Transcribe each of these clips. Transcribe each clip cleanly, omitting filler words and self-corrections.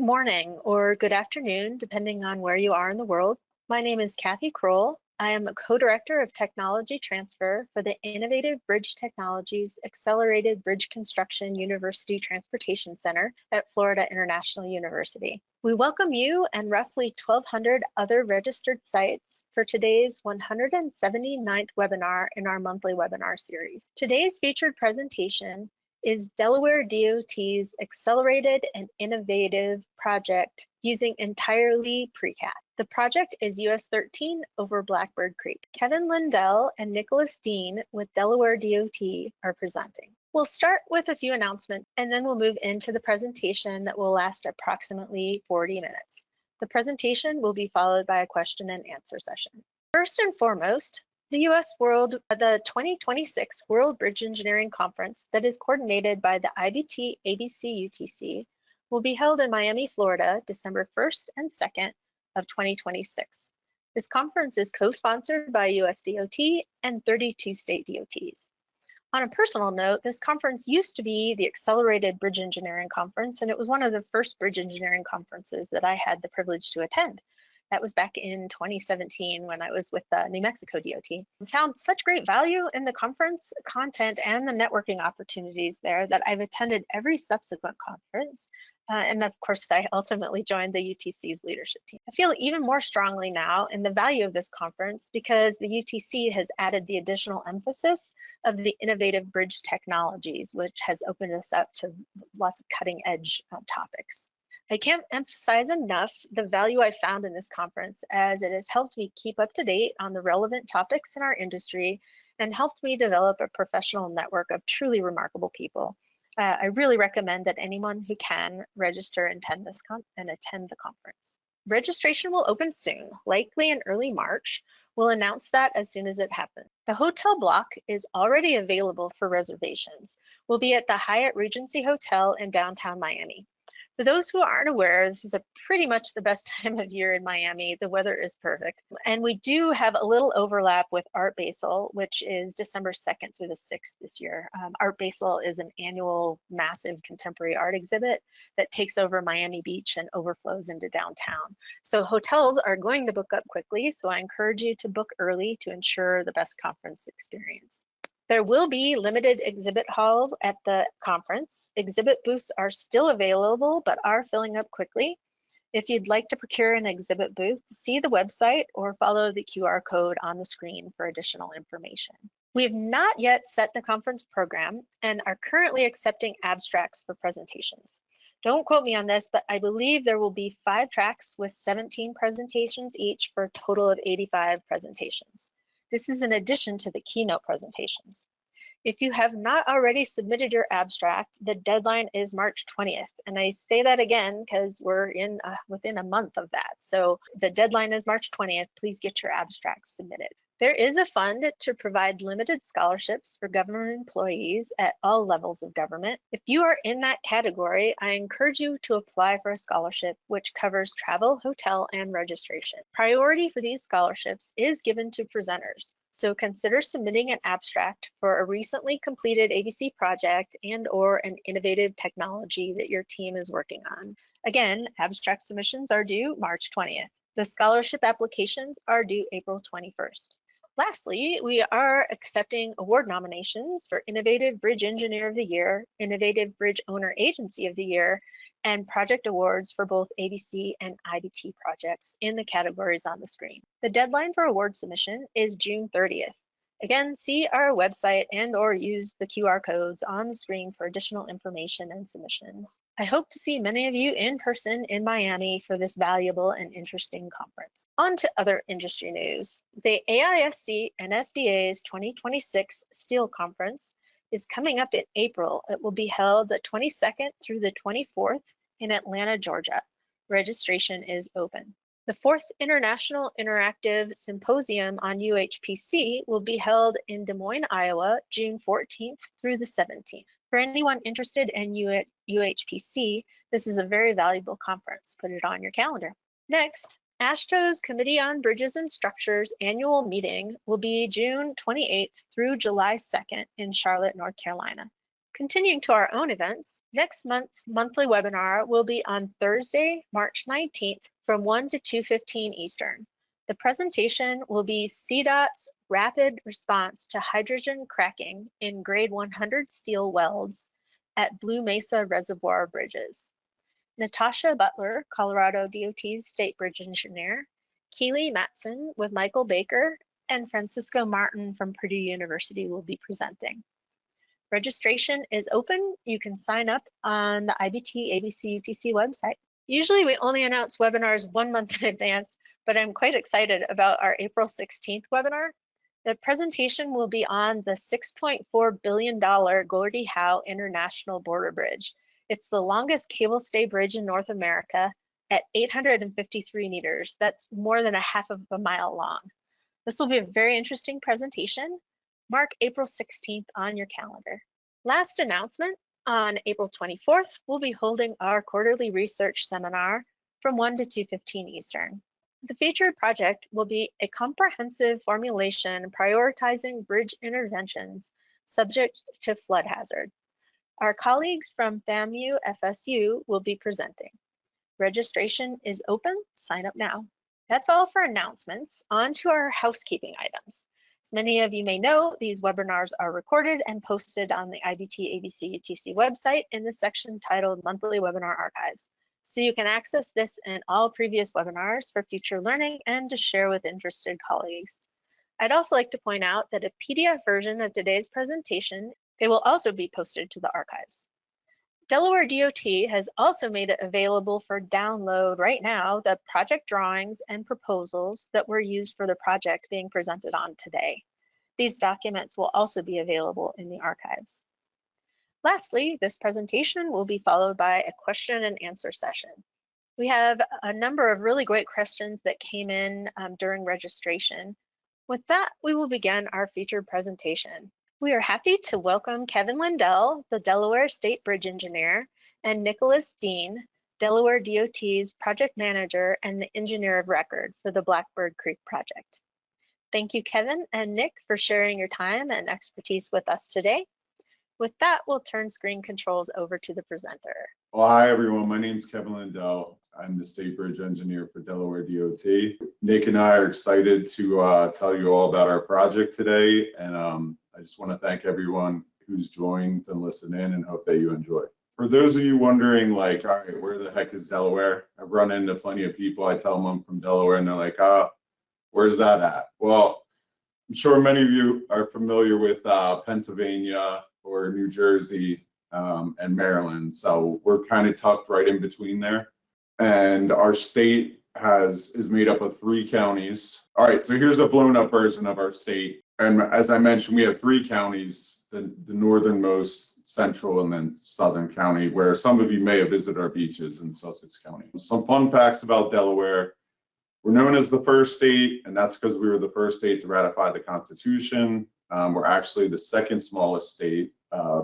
morning or good afternoon, depending on where you are in the world. My name is Kathy Kroll. I am a co-director of technology transfer for the Innovative Bridge Technologies Accelerated Bridge Construction University Transportation Center at Florida International University. We welcome you and roughly 1,200 other registered sites for today's 179th webinar in our monthly webinar series. Today's featured presentation is Delaware DOT's Accelerated and Innovative Project using entirely Precast. The project is US 13 over Blackbird Creek. Kevin Lindell and Nicholas Dean with Delaware DOT are presenting. We'll start with a few announcements and then we'll move into the presentation that will last approximately 40 minutes. The presentation will be followed by a question and answer session. First and foremost, the 2026 World Bridge Engineering Conference that is coordinated by the IBT ABC UTC will be held in Miami, Florida, December 1st and 2nd of 2026. This conference is co-sponsored by US DOT and 32 state DOTs. On a personal note, this conference used to be the Accelerated Bridge Engineering Conference, and it was one of the first bridge engineering conferences that I had the privilege to attend. That was back in 2017 when I was with the New Mexico DOT. I found such great value in the conference content and the networking opportunities there that I've attended every subsequent conference. And of course, I ultimately joined the UTC's leadership team. I feel even more strongly now in the value of this conference because the UTC has added the additional emphasis of the innovative bridge technologies, which has opened us up to lots of cutting edge topics. I can't emphasize enough the value I found in this conference, as it has helped me keep up to date on the relevant topics in our industry and helped me develop a professional network of truly remarkable people. I really recommend that anyone who can register and attend the conference. Registration will open soon, likely in early March. We'll announce that as soon as it happens. The hotel block is already available for reservations. We'll be at the Hyatt Regency Hotel in downtown Miami. For those who aren't aware, this is pretty much the best time of year in Miami. The weather is perfect. And we do have a little overlap with Art Basel, which is December 2nd through the 6th this year. Art Basel is an annual massive contemporary art exhibit that takes over Miami Beach and overflows into downtown. So hotels are going to book up quickly, so I encourage you to book early to ensure the best conference experience. There will be limited exhibit halls at the conference. Exhibit booths are still available, but are filling up quickly. If you'd like to procure an exhibit booth, see the website or follow the QR code on the screen for additional information. We have not yet set the conference program and are currently accepting abstracts for presentations. Don't quote me on this, but I believe there will be 5 tracks with 17 presentations each for a total of 85 presentations. This is in addition to the keynote presentations. If you have not already submitted your abstract, the deadline is March 20th. And I say that again because we're within a month of that. So the deadline is March 20th. Please get your abstract submitted. There is a fund to provide limited scholarships for government employees at all levels of government. If you are in that category, I encourage you to apply for a scholarship which covers travel, hotel, and registration. Priority for these scholarships is given to presenters. So consider submitting an abstract for a recently completed ABC project and/or an innovative technology that your team is working on. Again, abstract submissions are due March 20th. The scholarship applications are due April 21st. Lastly, we are accepting award nominations for Innovative Bridge Engineer of the Year, Innovative Bridge Owner Agency of the Year, and project awards for both ABC and IBT projects in the categories on the screen. The deadline for award submission is June 30th. Again, see our website and/or use the QR codes on the screen for additional information and submissions. I hope to see many of you in person in Miami for this valuable and interesting conference. On to other industry news. The AISC and SBA's 2026 Steel Conference is coming up in April. It will be held the 22nd through the 24th in Atlanta, Georgia. Registration is open. The 4th International Interactive Symposium on UHPC will be held in Des Moines, Iowa, June 14th through the 17th. For anyone interested in UHPC, this is a very valuable conference. Put it on your calendar. Next, AASHTO's Committee on Bridges and Structures annual meeting will be June 28th through July 2nd in Charlotte, North Carolina. Continuing to our own events, next month's monthly webinar will be on Thursday, March 19th from 1 to 2:15 Eastern. The presentation will be CDOT's rapid response to hydrogen cracking in grade 100 steel welds at Blue Mesa Reservoir Bridges. Natasha Butler, Colorado DOT's State Bridge Engineer, Keely Matson with Michael Baker, and Francisco Martin from Purdue University will be presenting. Registration is open. You can sign up on the IBT ABC UTC website. Usually we only announce webinars 1 month in advance, but I'm quite excited about our April 16th webinar. The presentation will be on the $6.4 billion Gordie Howe International Border Bridge. It's the longest cable stay bridge in North America at 853 meters. That's more than a half of a mile long. This will be a very interesting presentation. Mark April 16th on your calendar. Last announcement, on April 24th, we'll be holding our quarterly research seminar from 1 to 2:15 Eastern. The featured project will be a comprehensive formulation prioritizing bridge interventions subject to flood hazard. Our colleagues from FAMU FSU will be presenting. Registration is open, sign up now. That's all for announcements. On to our housekeeping items. As many of you may know, these webinars are recorded and posted on the IBT ABC UTC website in the section titled Monthly Webinar Archives. So you can access this and all previous webinars for future learning and to share with interested colleagues. I'd also like to point out that a PDF version of today's presentation, it will also be posted to the archives. Delaware DOT has also made it available for download right now the project drawings and proposals that were used for the project being presented on today. These documents will also be available in the archives. Lastly, this presentation will be followed by a question and answer session. We have a number of really great questions that came in during registration. With that, we will begin our featured presentation. We are happy to welcome Kevin Lindell, the Delaware State Bridge Engineer, and Nicholas Dean, Delaware DOT's Project Manager and the Engineer of Record for the Blackbird Creek Project. Thank you, Kevin and Nick, for sharing your time and expertise with us today. With that, we'll turn screen controls over to the presenter. Well, hi, everyone. My name is Kevin Lindell. I'm the State Bridge Engineer for Delaware DOT. Nick and I are excited to tell you all about our project today, and I just want to thank everyone who's joined and listened in and hope that you enjoy. For those of you wondering, like, all right, where the heck is Delaware? I've run into plenty of people. I tell them I'm from Delaware, and they're like, where's that at? Well, I'm sure many of you are familiar with Pennsylvania or New Jersey and Maryland. So we're kind of tucked right in between there. And our state is made up of 3 counties. All right, so here's a blown up version of our state. And as I mentioned, we have 3 counties, the northernmost, central, and then southern county, where some of you may have visited our beaches in Sussex County. Some fun facts about Delaware. We're known as the first state, and that's because we were the first state to ratify the Constitution. We're actually the 2nd smallest state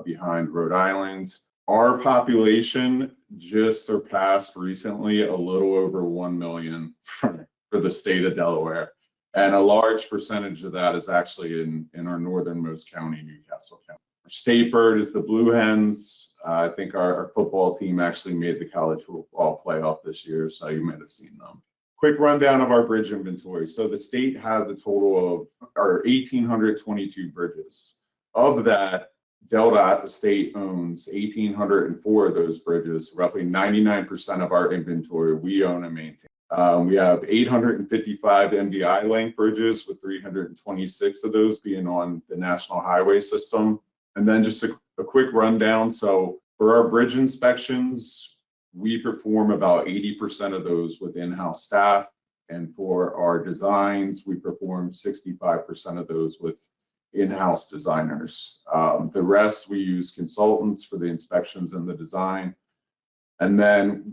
behind Rhode Island. Our population just surpassed recently a little over 1 million for the state of Delaware. And a large percentage of that is actually in our northernmost county, Newcastle County. Our state bird is the Blue Hens. I think our football team actually made the college football playoff this year, so you might have seen them. Quick rundown of our bridge inventory. So the state has a total of 1,822 bridges. Of that, DelDOT, the state, owns 1,804 of those bridges. Roughly 99% of our inventory we own and maintain. We have 855 MDI length bridges, with 326 of those being on the national highway system. And then just a quick rundown. So for our bridge inspections, we perform about 80% of those with in-house staff. And for our designs, we perform 65% of those with in-house designers. The rest, we use consultants for the inspections and the design. And then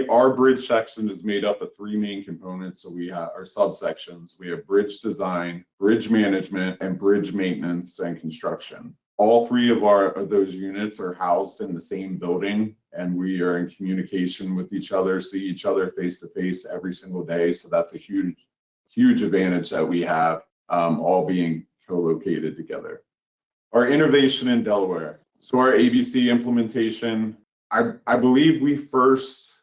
our bridge section is made up of 3 main components. So we have our subsections. We have bridge design, bridge management, and bridge maintenance and construction. All 3 of those units are housed in the same building, and we are in communication with each other, see each other face to face every single day. So that's a huge advantage that we have, all being co-located together. Our innovation in Delaware. So our ABC implementation, I believe we first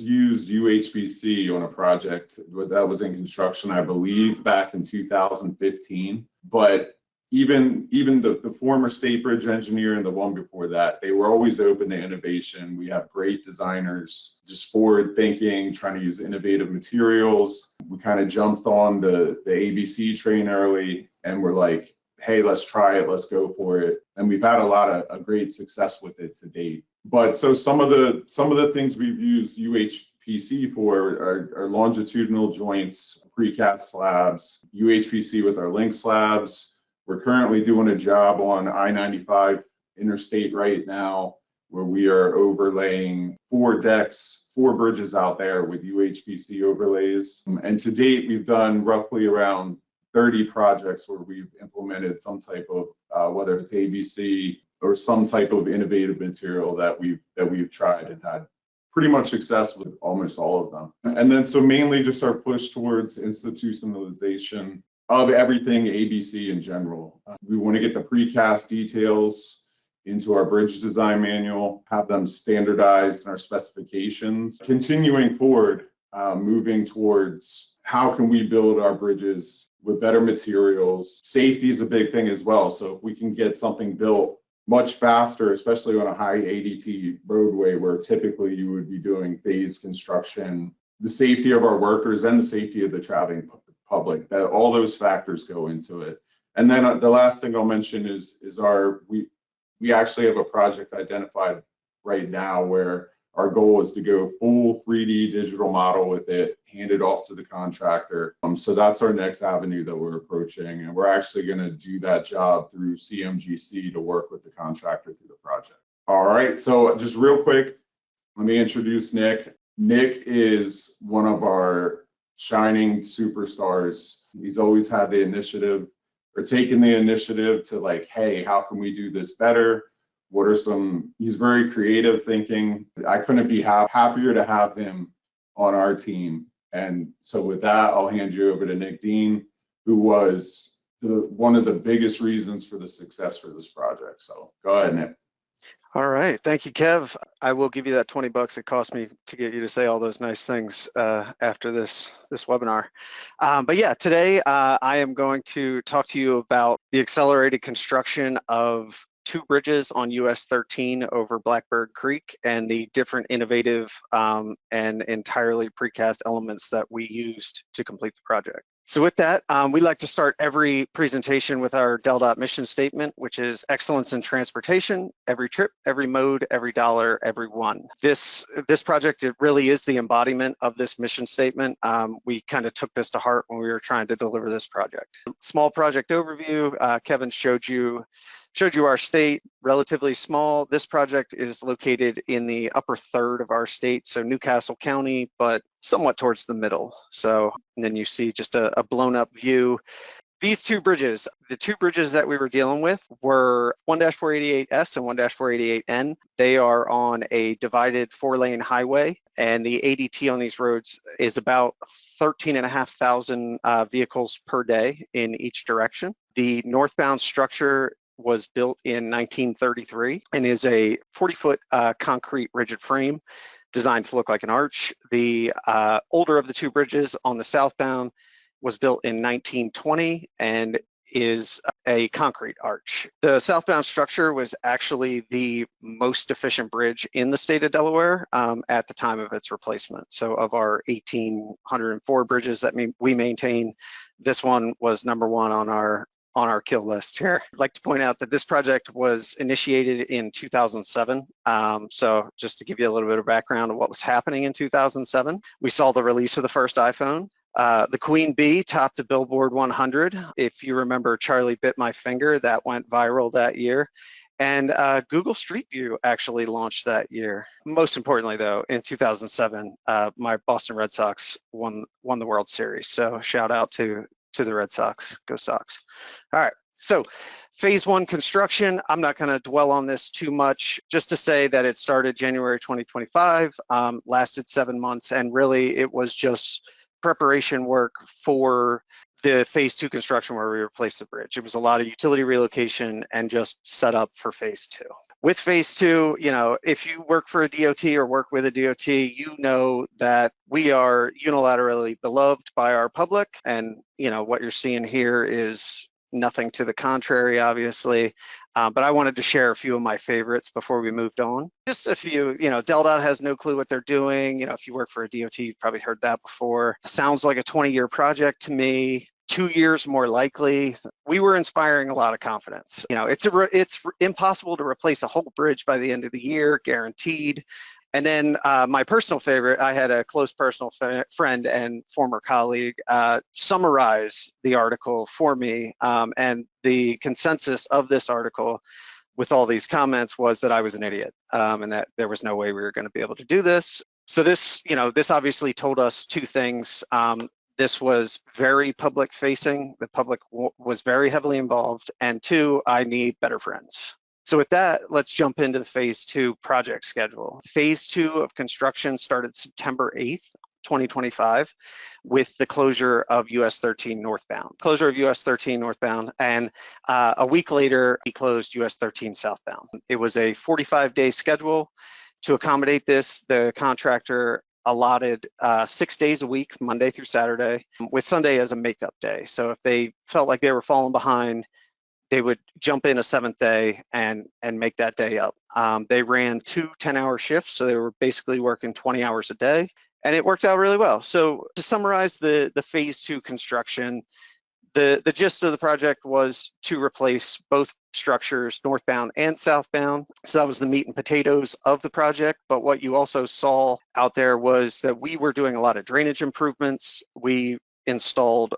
used UHPC on a project that was in construction, I believe back in 2015. But even the former State Bridge engineer and the one before that, they were always open to innovation. We have great designers, just forward thinking, trying to use innovative materials. We kind of jumped on the ABC train early, and we're like, hey, let's try it, let's go for it. And we've had a lot of great success with it to date. But so some of the things we've used UHPC for are longitudinal joints, precast slabs, UHPC with our link slabs. We're currently doing a job on I-95 interstate right now, where we are overlaying 4 decks, 4 bridges out there with UHPC overlays. And to date, we've done roughly around 30 projects where we've implemented some type of, whether it's ABC or some type of innovative material that we've tried and had pretty much success with almost all of them. And then so mainly just our push towards institutionalization of everything ABC in general. We want to get the precast details into our bridge design manual, have them standardized in our specifications. Continuing forward, moving towards how can we build our bridges with better materials. Safety is a big thing as well. So if we can get something built much faster, especially on a high ADT roadway where typically you would be doing phased construction, the safety of our workers and the safety of the traveling public, that all those factors go into it. And then the last thing I'll mention is we actually have a project identified right now where our goal is to go full 3D digital model with it, hand it off to the contractor. So that's our next avenue that we're approaching. And we're actually going to do that job through CMGC to work with the contractor through the project. All right, so just real quick, let me introduce Nick. Nick is one of our shining superstars. He's always had the initiative or taken the initiative to like, hey, how can we do this better? What are he's very creative thinking. I couldn't be happier to have him on our team. And so with that, I'll hand you over to Nick Dean, who was one of the biggest reasons for the success for this project. So go ahead, Nick. All right, thank you, Kev. I will give you that $20 it cost me to get you to say all those nice things after this webinar. But yeah, today I am going to talk to you about the accelerated construction of 2 bridges on US 13 over Blackbird Creek and the different innovative and entirely precast elements that we used to complete the project. So with that, we like to start every presentation with our DelDOT mission statement, which is excellence in transportation, every trip, every mode, every dollar, every one. This project, it really is the embodiment of this mission statement. We kind of took this to heart when we were trying to deliver this project. Small project overview, Kevin showed you our state, relatively small. This project is located in the upper third of our state, so Newcastle County, but somewhat towards the middle. So, and then you see just a blown up view. These 2 bridges, the 2 bridges that we were dealing with were 1-488S and 1-488N. They are on a divided 4-lane highway, and the ADT on these roads is about 13,500 vehicles per day in each direction. The northbound structure was built in 1933 and is a 40-foot concrete rigid frame designed to look like an arch. The older of the 2 bridges on the southbound was built in 1920 and is a concrete arch. The southbound structure was actually the most efficient bridge in the state of Delaware at the time of its replacement. So of our 1,804 bridges that we maintain, this one was number 1 on our kill list here. I'd like to point out that this project was initiated in 2007. So just to give you a little bit of background of what was happening in 2007, we saw the release of the first iPhone. The Queen Bee topped the Billboard 100. If you remember Charlie Bit My Finger, that went viral that year. And Google Street View actually launched that year. Most importantly though, in 2007, my Boston Red Sox won the World Series. So shout out to the Red Sox. Go Sox. All right, so phase 1 construction, I'm not going to dwell on this too much, just to say that it started January 2025, lasted 7 months, and really it was just preparation work for the phase 2 construction where we replaced the bridge. It was a lot of utility relocation and just set up for phase 2. With phase 2, you know, if you work for a DOT or work with a DOT, you know that we are unilaterally beloved by our public. And, you know, what you're seeing here is nothing to the contrary, obviously. But I wanted to share a few of my favorites before we moved on. Just a few, you know, DelDOT has no clue what they're doing. You know, if you work for a DOT, you've probably heard that before. Sounds like a 20-year project to me. 2 years more likely. We were inspiring a lot of confidence. You know, it's impossible to replace a whole bridge by the end of the year, guaranteed. And then my personal favorite, I had a close personal friend and former colleague summarize the article for me. And the consensus of this article with all these comments was that I was an idiot and that there was no way we were going to be able to do this. So this, you know, this obviously told us two things. This was very public facing. The public was very heavily involved. And two, I need better friends. So with that, let's jump into the phase 2 project schedule. Phase 2 of construction started September 8th, 2025, with the closure of US 13 northbound. Closure of US 13 northbound, and a week later, we closed US 13 southbound. It was a 45-day schedule. To accommodate this, the contractor allotted 6 days a week, Monday through Saturday, with Sunday as a makeup day. So if they felt like they were falling behind, they would jump in a 7th day and make that day up. They ran 2 10-hour shifts, so they were basically working 20 hours a day, and it worked out really well. So to summarize the phase 2 construction, the gist of the project was to replace both structures, northbound and southbound. So that was the meat and potatoes of the project. But what you also saw out there was that we were doing a lot of drainage improvements. We installed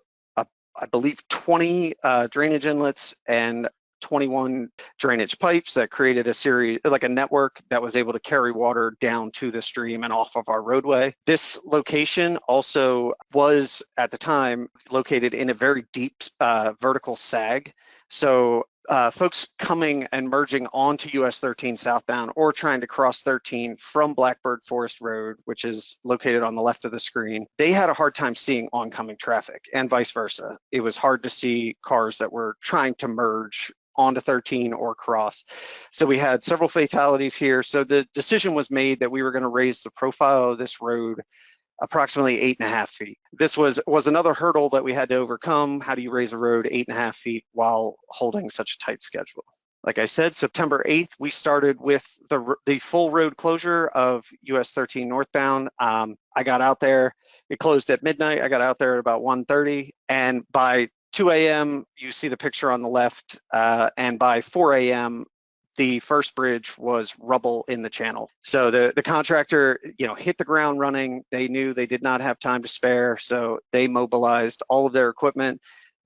I believe 20 drainage inlets and 21 drainage pipes that created a series, like a network that was able to carry water down to the stream and off of our roadway. This location also was, at the time, located in a very deep vertical sag. So folks coming and merging onto US 13 southbound or trying to cross 13 from Blackbird Forest Road, which is located on the left of the screen, they had a hard time seeing oncoming traffic, and vice versa. It was hard to see cars that were trying to merge onto 13 or cross. So we had several fatalities here. So the decision was made that we were going to raise the profile of this road approximately 8.5 feet. This was another hurdle that we had to overcome. How do you raise a road 8.5 feet while holding such a tight schedule? Like I said, September 8th, we started with the full road closure of US 13 northbound. I got out there, it closed at midnight. I got out there at about 1:30, and by 2 a.m., you see the picture on the left, and by 4 a.m., the first bridge was rubble in the channel. So the contractor, you know, hit the ground running. They knew they did not have time to spare, so they mobilized all of their equipment,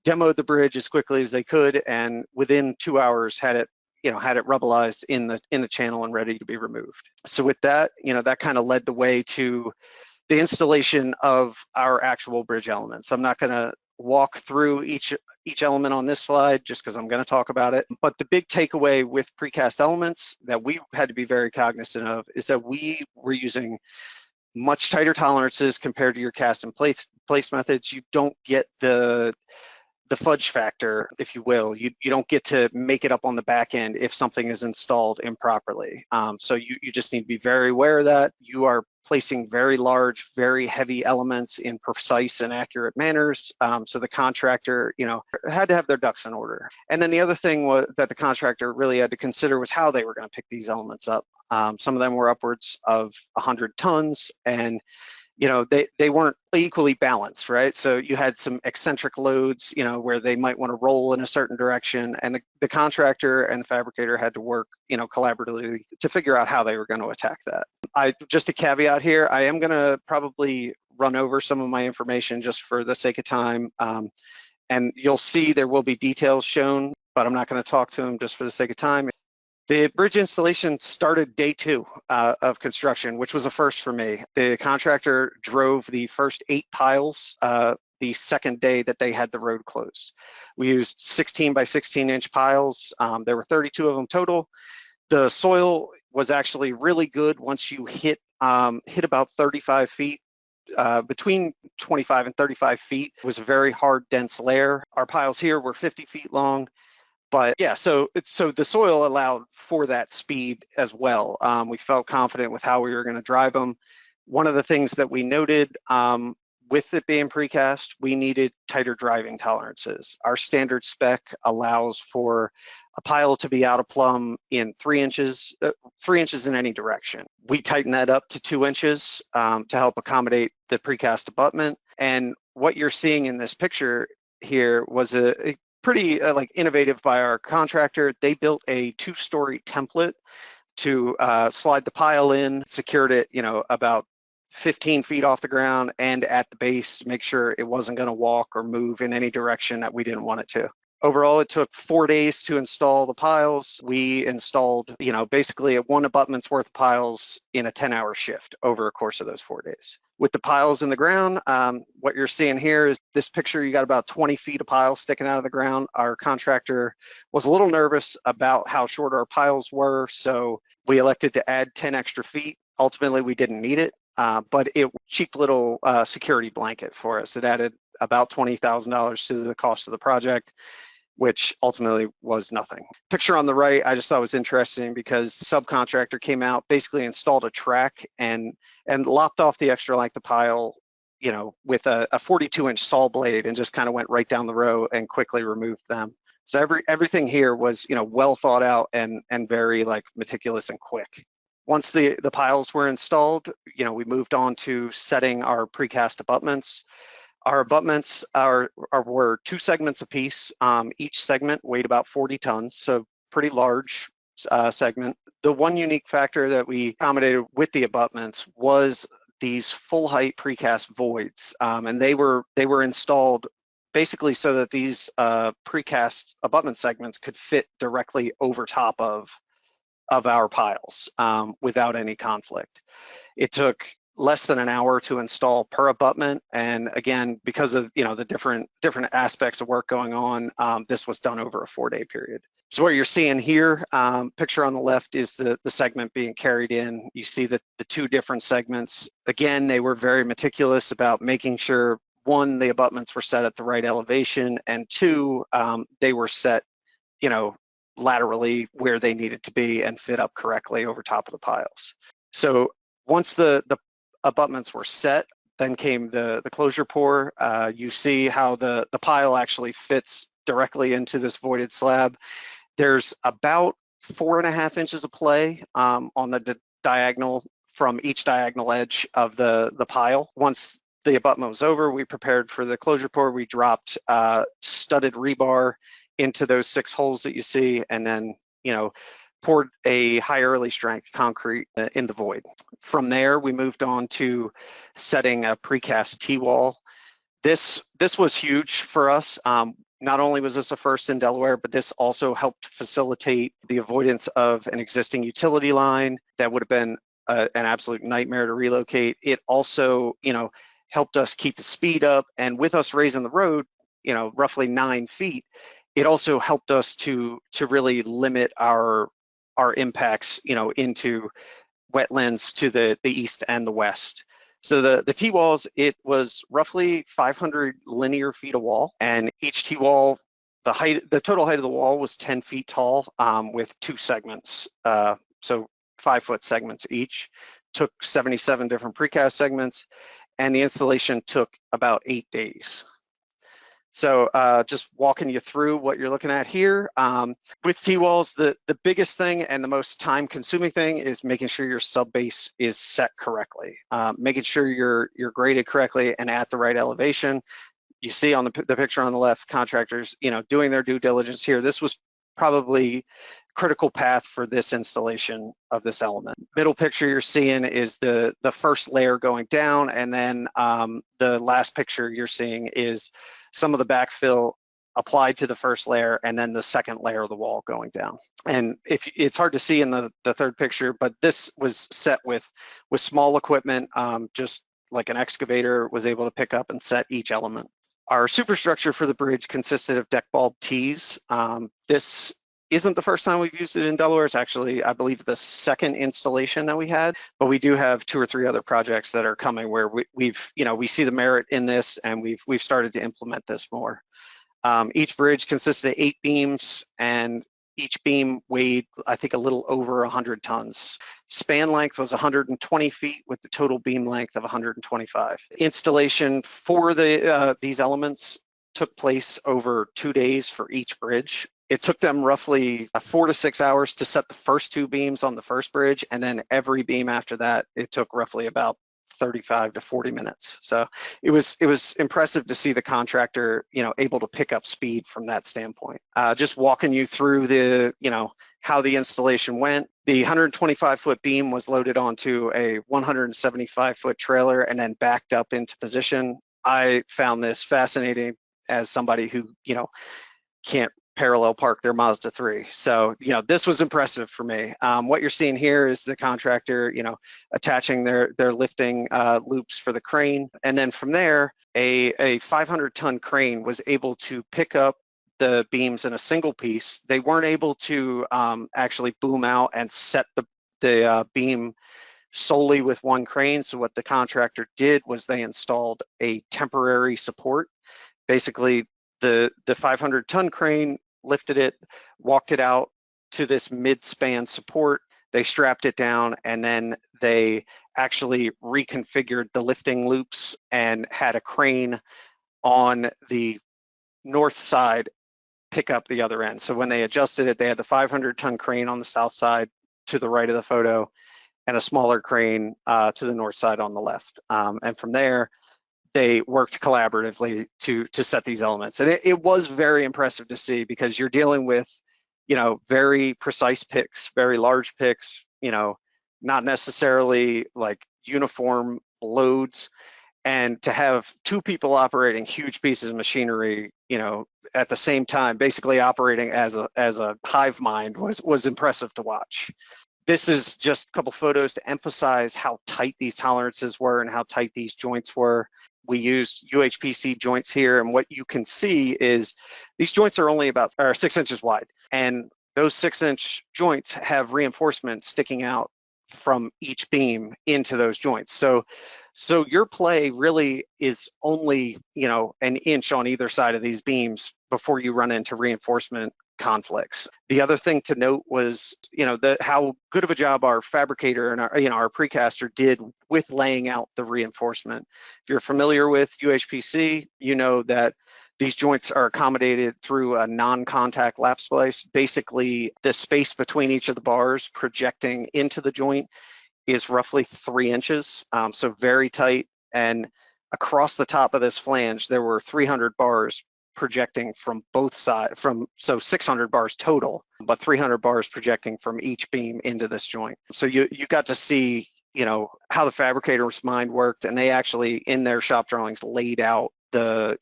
demoed the bridge as quickly as they could, and within 2 hours had it rubbleized in the channel and ready to be removed. So with that, you know, that kind of led the way to the installation of our actual bridge elements. I'm not going to walk through each element on this slide just because I'm going to talk about it. But the big takeaway with precast elements that we had to be very cognizant of is that we were using much tighter tolerances compared to your cast and place methods. You don't get the fudge factor, if you will. You don't get to make it up on the back end if something is installed improperly. So you just need to be very aware of that. You are placing very large, very heavy elements in precise and accurate manners. So the contractor, you know, had to have their ducks in order. And then the other thing that the contractor really had to consider was how they were going to pick these elements up. Some of them were upwards of 100 tons, and you know, they weren't equally balanced, right? So you had some eccentric loads, you know, where they might want to roll in a certain direction, and the contractor and the fabricator had to work, you know, collaboratively to figure out how they were going to attack that. Just a caveat here, I am going to probably run over some of my information just for the sake of time, and you'll see there will be details shown, but I'm not going to talk to them just for the sake of time. The bridge installation started day 2 of construction, which was a first for me. The contractor drove the first 8 piles the second day that they had the road closed. We used 16 by 16 inch piles. There were 32 of them total. The soil was actually really good once you hit about 35 feet between 25 and 35 feet. It was a very hard, dense layer. Our piles here were 50 feet long. But yeah, so the soil allowed for that speed as well. We felt confident with how we were going to drive them. One of the things that we noted with it being precast, we needed tighter driving tolerances. Our standard spec allows for a pile to be out of plumb in 3 inches, 3 inches in any direction. We tightened that up to 2 inches to help accommodate the precast abutment. And what you're seeing in this picture here was a pretty like innovative by our contractor. They built a 2-story template to slide the pile in, secured it, about 15 feet off the ground and at the base to make sure it wasn't going to walk or move in any direction that we didn't want it to. Overall, it took 4 days to install the piles. We installed, basically 1 abutment's worth of piles in a 10-hour shift over a course of those 4 days. With the piles in the ground, what you're seeing here is this picture. You got about 20 feet of piles sticking out of the ground. Our contractor was a little nervous about how short our piles were, so we elected to add 10 extra feet. Ultimately, we didn't need it, but it was a cheap little security blanket for us. It added about $20,000 to the cost of the project, which ultimately was nothing. Picture on the right, I just thought was interesting because subcontractor came out, basically installed a track and lopped off the extra length of pile, with a 42-inch saw blade, and just kind of went right down the row and quickly removed them. So everything here was, well thought out and very like meticulous and quick. Once the piles were installed, we moved on to setting our precast abutments. Our abutments were 2 segments apiece. Each segment weighed about 40 tons, so pretty large segment. The one unique factor that we accommodated with the abutments was these full height precast voids, and they were installed basically so that these precast abutment segments could fit directly over top of our piles without any conflict. It took less than an hour to install per abutment, and again, because of the different aspects of work going on, this was done over a 4-day period. So what you're seeing here, picture on the left is the segment being carried in. You see the 2 different segments. Again, they were very meticulous about making sure, 1, the abutments were set at the right elevation, and 2, they were set, laterally where they needed to be and fit up correctly over top of the piles. So once the abutments were set, then came the closure pour. You see how the pile actually fits directly into this voided slab. There's about 4.5 inches of play on the diagonal from each diagonal edge of the pile. Once the abutment was over, we prepared for the closure pour. We dropped studded rebar into those 6 holes that you see, and then poured a high early strength concrete in the void. From there, we moved on to setting a precast T-wall. This was huge for us. Not only was this a first in Delaware, but this also helped facilitate the avoidance of an existing utility line that would have been an absolute nightmare to relocate. It also, helped us keep the speed up, and with us raising the road, roughly 9 feet, it also helped us to really limit our impacts, into wetlands to the east and the west. So the T-walls, it was roughly 500 linear feet of wall, and each T-wall, the total height of the wall was 10 feet tall, with 2 segments, so 5-foot segments each. Took 77 different precast segments, and the installation took about 8 days. So just walking you through what you're looking at here. With T-walls, the biggest thing and the most time-consuming thing is making sure your sub-base is set correctly, making sure you're graded correctly and at the right elevation. You see on the picture on the left, contractors, doing their due diligence here. This was probably critical path for this installation of this element. Middle picture you're seeing is the first layer going down, and then the last picture you're seeing is some of the backfill applied to the first layer, and then the second layer of the wall going down. And it's hard to see in the third picture, but this was set with small equipment, just like an excavator was able to pick up and set each element. Our superstructure for the bridge consisted of deck bulb tees. This isn't the first time we've used it in Delaware. It's actually, I believe, the second installation that we had, but we do have 2 or 3 other projects that are coming where we see the merit in this, and we've started to implement this more. Each bridge consisted of 8 beams, and each beam weighed, I think, a little over 100 tons. Span length was 120 feet with the total beam length of 125. Installation for these elements took place over 2 days for each bridge. It took them roughly 4 to 6 hours to set the first 2 beams on the first bridge, and then every beam after that, it took roughly about 35 to 40 minutes. So it was impressive to see the contractor, able to pick up speed from that standpoint. Just walking you through how the installation went. The 125-foot beam was loaded onto a 175-foot trailer and then backed up into position. I found this fascinating as somebody who, can't parallel park their Mazda 3. So, this was impressive for me. What you're seeing here is the contractor, attaching their lifting loops for the crane. And then from there, a 500-ton crane was able to pick up the beams in a single piece. They weren't able to actually boom out and set the beam solely with one crane. So what the contractor did was they installed a temporary support. Basically, the 500-ton crane lifted it, walked it out to this mid-span support. They strapped it down, and then they actually reconfigured the lifting loops and had a crane on the north side pick up the other end. So when they adjusted it, they had the 500-ton crane on the south side to the right of the photo, and a smaller crane to the north side on the left. And from there, they worked collaboratively to set these elements. And it was very impressive to see, because you're dealing with, very precise picks, very large picks, not necessarily like uniform loads. And to have 2 people operating huge pieces of machinery, at the same time, basically operating as a hive mind was impressive to watch. This is just a couple photos to emphasize how tight these tolerances were and how tight these joints were. We used UHPC joints here, and what you can see is these joints are only about 6 inches wide, and those 6-inch joints have reinforcement sticking out from each beam into those joints. So your play really is only, an inch on either side of these beams before you run into reinforcement conflicts. The other thing to note was, how good of a job our fabricator and our precaster did with laying out the reinforcement. If you're familiar with UHPC, you know that these joints are accommodated through a non-contact lap splice. Basically, the space between each of the bars projecting into the joint is roughly 3 inches, so very tight. And across the top of this flange, there were 300 bars projecting from both sides, so 600 bars total, but 300 bars projecting from each beam into this joint. So you got to see, how the fabricator's mind worked, and they actually in their shop drawings laid out their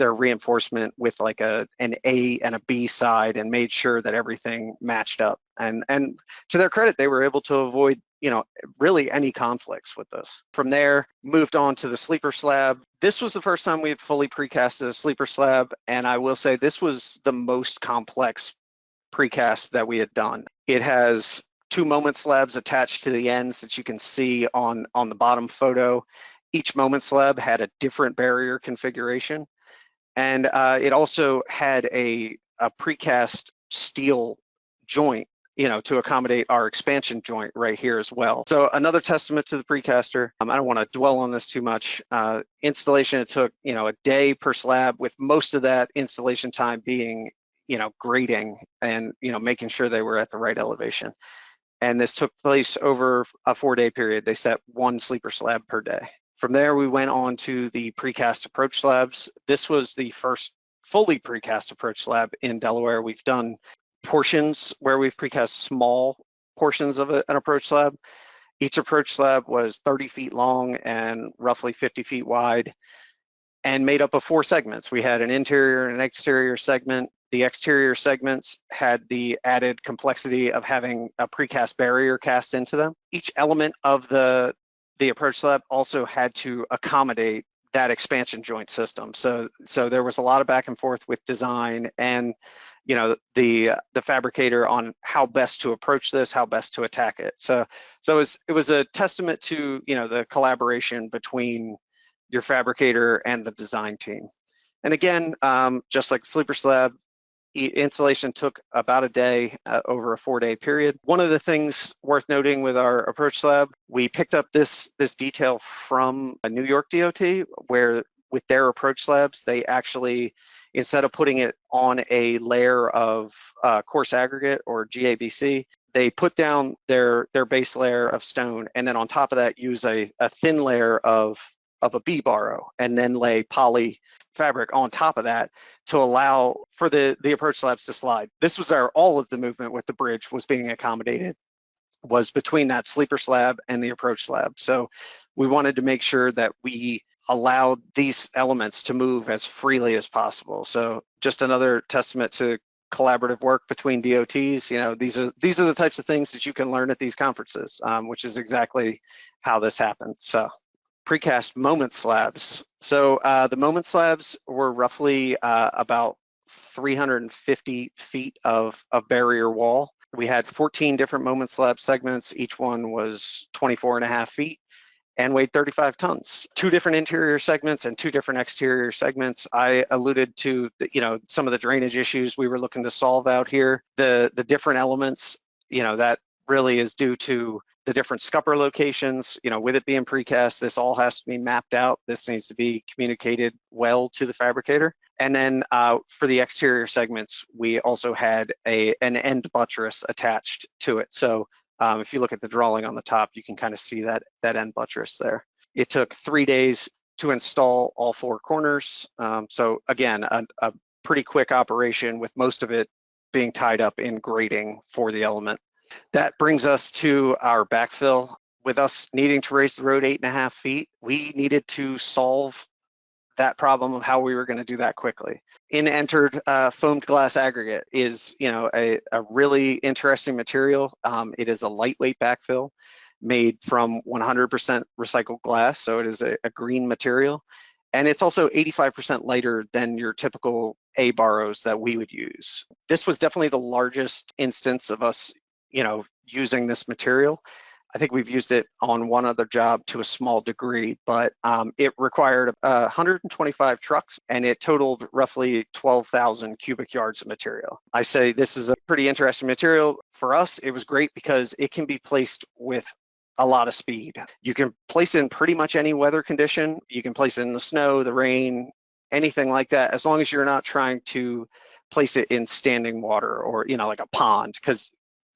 reinforcement with like an A and a B side, and made sure that everything matched up. And to their credit, they were able to avoid really any conflicts with this. From there, moved on to the sleeper slab. This was the first time we had fully precasted a sleeper slab, and I will say this was the most complex precast that we had done. It has 2 moment slabs attached to the ends that you can see on the bottom photo. Each moment slab had a different barrier configuration, and it also had a precast steel joint, to accommodate our expansion joint right here as well. So another testament to the precaster. I don't want to dwell on this too much. Installation, it took, a day per slab, with most of that installation time being, grading and, making sure they were at the right elevation. And this took place over a 4-day period. They set 1 sleeper slab per day. From there, we went on to the precast approach slabs. This was the first fully precast approach slab in Delaware. We've done portions where we've precast small portions of an approach slab. Each approach slab was 30 feet long and roughly 50 feet wide, and made up of 4 segments. We had an interior and an exterior segment. The exterior segments had the added complexity of having a precast barrier cast into them. Each element of the approach slab also had to accommodate that expansion joint system. So there was a lot of back and forth with design, and the fabricator on how best to approach this, how best to attack it. So it was a testament to the collaboration between your fabricator and the design team. And again, just like sleeper slab, installation took about a day over a 4-day period. One of the things worth noting with our approach slab, we picked up this detail from a New York DOT, where with their approach slabs, they actually, instead of putting it on a layer of coarse aggregate or GABC, they put down their base layer of stone, and then on top of that use a thin layer of a B-barrow, and then lay poly fabric on top of that to allow for the approach slabs to slide. This was all of the movement with the bridge was being accommodated was between that sleeper slab and the approach slab. So we wanted to make sure that we allowed these elements to move as freely as possible. So just another testament to collaborative work between DOTs. These are the types of things that you can learn at these conferences, which is exactly how this happened. So precast moment slabs. So the moment slabs were roughly about 350 feet of barrier wall. We had 14 different moment slab segments. Each one was 24.5 feet and weighed 35 tons. 2 different interior segments and 2 different exterior segments. I alluded to some of the drainage issues we were looking to solve out here. The different elements, that really is due to the different scupper locations. With it being precast, this all has to be mapped out. This needs to be communicated well to the fabricator. And then for the exterior segments, we also had an end buttress attached to it. So if you look at the drawing on the top, you can kind of see that end buttress there. It took 3 days to install all 4 corners. So again, a pretty quick operation with most of it being tied up in grating for the element. That brings us to our backfill. With us needing to raise the road 8.5 feet, we needed to solve that problem of how we were going to do that quickly. In entered foamed glass aggregate is, a really interesting material. It is a lightweight backfill made from 100% recycled glass, so it is a green material. And it's also 85% lighter than your typical A-barrows that we would use. This was definitely the largest instance of us using this material. I think we've used it on one other job to a small degree, but it required 125 trucks and it totaled roughly 12,000 cubic yards of material. I say this is a pretty interesting material. For us, it was great because it can be placed with a lot of speed. You can place it in pretty much any weather condition. You can place it in the snow, the rain, anything like that, as long as you're not trying to place it in standing water or, like a pond,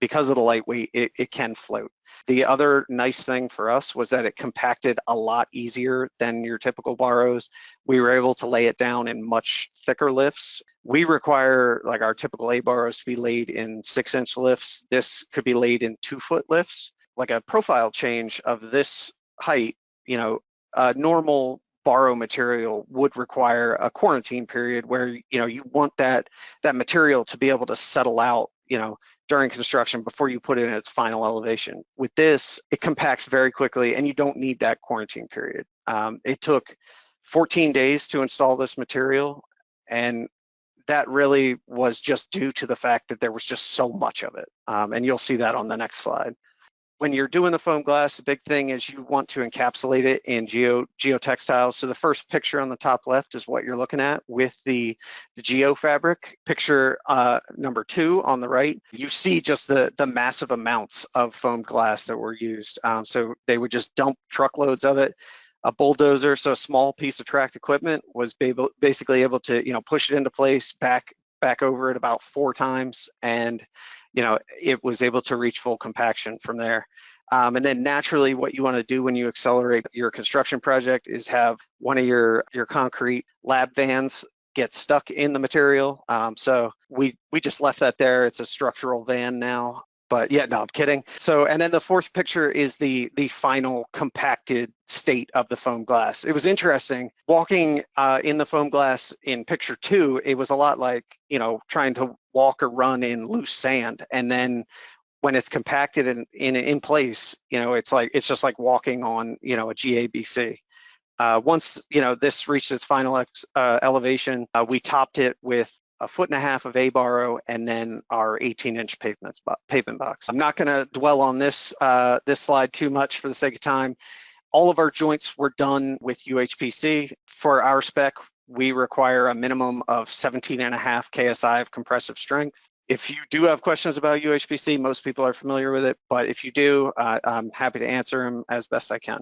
because of the lightweight, it can float. The other nice thing for us was that it compacted a lot easier than your typical barrows. We were able to lay it down in much thicker lifts. We require, like our typical A-barrows, to be laid in 6-inch lifts. This could be laid in 2-foot lifts. Like a profile change of this height, a normal barrow material would require a quarantine period where, you want that material to be able to settle out, during construction before you put it in its final elevation. With this, it compacts very quickly and you don't need that quarantine period. It took 14 days to install this material, and that really was just due to the fact that there was just so much of it. And you'll see that on the next slide. When you're doing the foam glass, the big thing is you want to encapsulate it in geotextiles. So the first picture on the top left is what you're looking at with the geo fabric. Picture number 2 on the right, you see just the massive amounts of foam glass that were used. So they would just dump truckloads of it. A bulldozer, so a small piece of tracked equipment, was basically able to push it into place, back over it about 4 times, and it was able to reach full compaction from there. And then naturally, what you want to do when you accelerate your construction project is have one of your concrete lab vans get stuck in the material. So we just left that there. It's a structural van now. But yeah, no, I'm kidding. So, and then the fourth picture is the final compacted state of the foam glass. It was interesting walking in the foam glass in picture 2. It was a lot like, trying to walk or run in loose sand. And then when it's compacted in place, it's just like walking on, a GABC. Once, this reached its final elevation, we topped it with a 1.5 foot of A-barrow, and then our 18-inch pavement box. I'm not going to dwell on this this slide too much for the sake of time. All of our joints were done with UHPC. For our spec, we require a minimum of 17.5 KSI of compressive strength. If you do have questions about UHPC, most people are familiar with it, but if you do, I'm happy to answer them as best I can.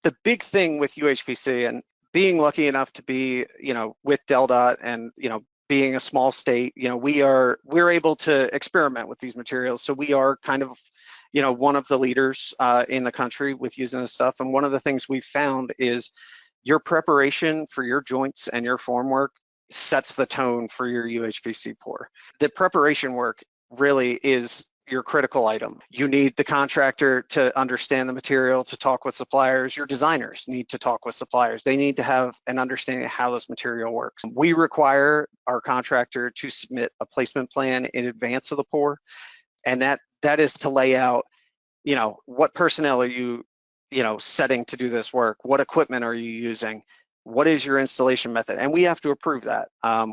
The big thing with UHPC, and being lucky enough to be, with DelDOT and, being a small state, we're able to experiment with these materials. So we are kind of, one of the leaders in the country with using this stuff. And one of the things we've found is your preparation for your joints and your formwork sets the tone for your UHPC pour. The preparation work really is your critical item. You need the contractor to understand the material, to talk with suppliers. Your designers need to talk with suppliers. They need to have an understanding of how this material works. We require our contractor to submit a placement plan in advance of the pour, and that is to lay out, what personnel are you, setting to do this work? What equipment are you using? What is your installation method? And we have to approve that.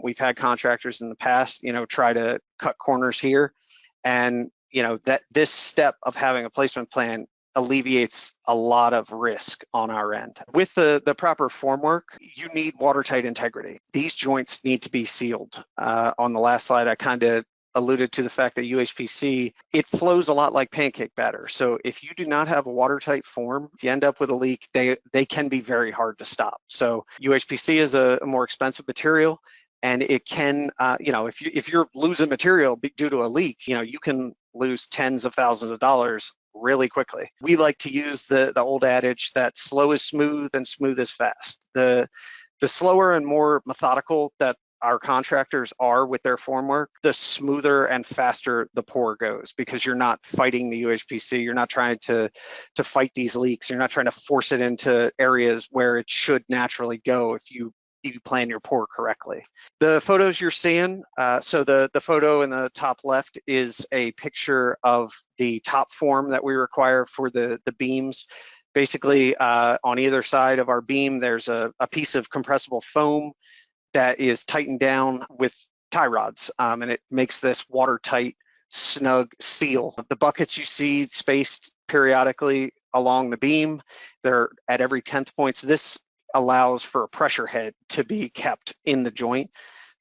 We've had contractors in the past, try to cut corners here, and that this step of having a placement plan alleviates a lot of risk on our end. With the proper formwork, you need watertight integrity. These joints need to be sealed. On the last slide, I kind of alluded to the fact that UHPC, it flows a lot like pancake batter. So if you do not have a watertight form, if you end up with a leak, they can be very hard to stop. So UHPC is a more expensive material, and it can, if you're losing material due to a leak, you can lose tens of thousands of dollars really quickly. We like to use the old adage that slow is smooth and smooth is fast. The slower and more methodical that our contractors are with their formwork, the smoother and faster the pour goes, because you're not fighting the UHPC. You're not trying to fight these leaks. You're not trying to force it into areas where it should naturally go if you plan your pour correctly. The photos you're seeing, so the photo in the top left is a picture of the top form that we require for the beams. Basically, on either side of our beam, there's a piece of compressible foam that is tightened down with tie rods, and it makes this watertight, snug seal. The buckets you see spaced periodically along the beam, they're at every 10th points. This allows for a pressure head to be kept in the joint.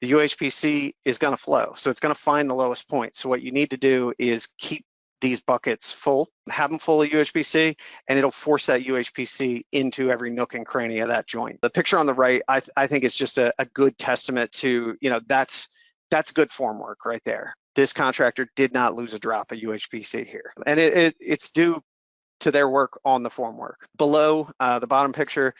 The UHPC is going to flow, so it's going to find the lowest point. So what you need to do is keep these buckets full, have them full of UHPC, and it'll force that UHPC into every nook and cranny of that joint. The picture on the right, I think is just a good testament to, that's good formwork right there. This contractor did not lose a drop of UHPC here, and it's due to their work on the formwork. Below the bottom picture,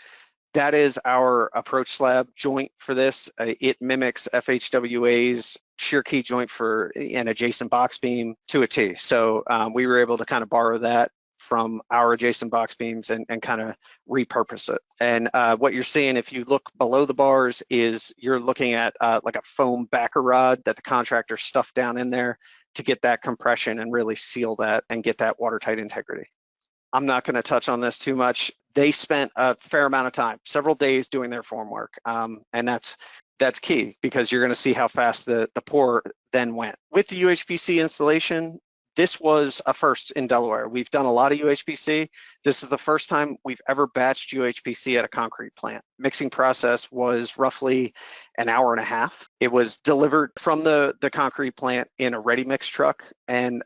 that is our approach slab joint for this. It mimics FHWA's shear key joint for an adjacent box beam to a T. So we were able to kind of borrow that from our adjacent box beams and kind of repurpose it. And what you're seeing, if you look below the bars, is you're looking at like a foam backer rod that the contractor stuffed down in there to get that compression and really seal that and get that watertight integrity. I'm not going to touch on this too much. They spent a fair amount of time, several days, doing their formwork, and that's key, because you're going to see how fast the pour then went. With the UHPC installation, this was a first in Delaware. We've done a lot of UHPC. This is the first time we've ever batched UHPC at a concrete plant. Mixing process was roughly an hour and a half. It was delivered from the concrete plant in a ready mix truck, and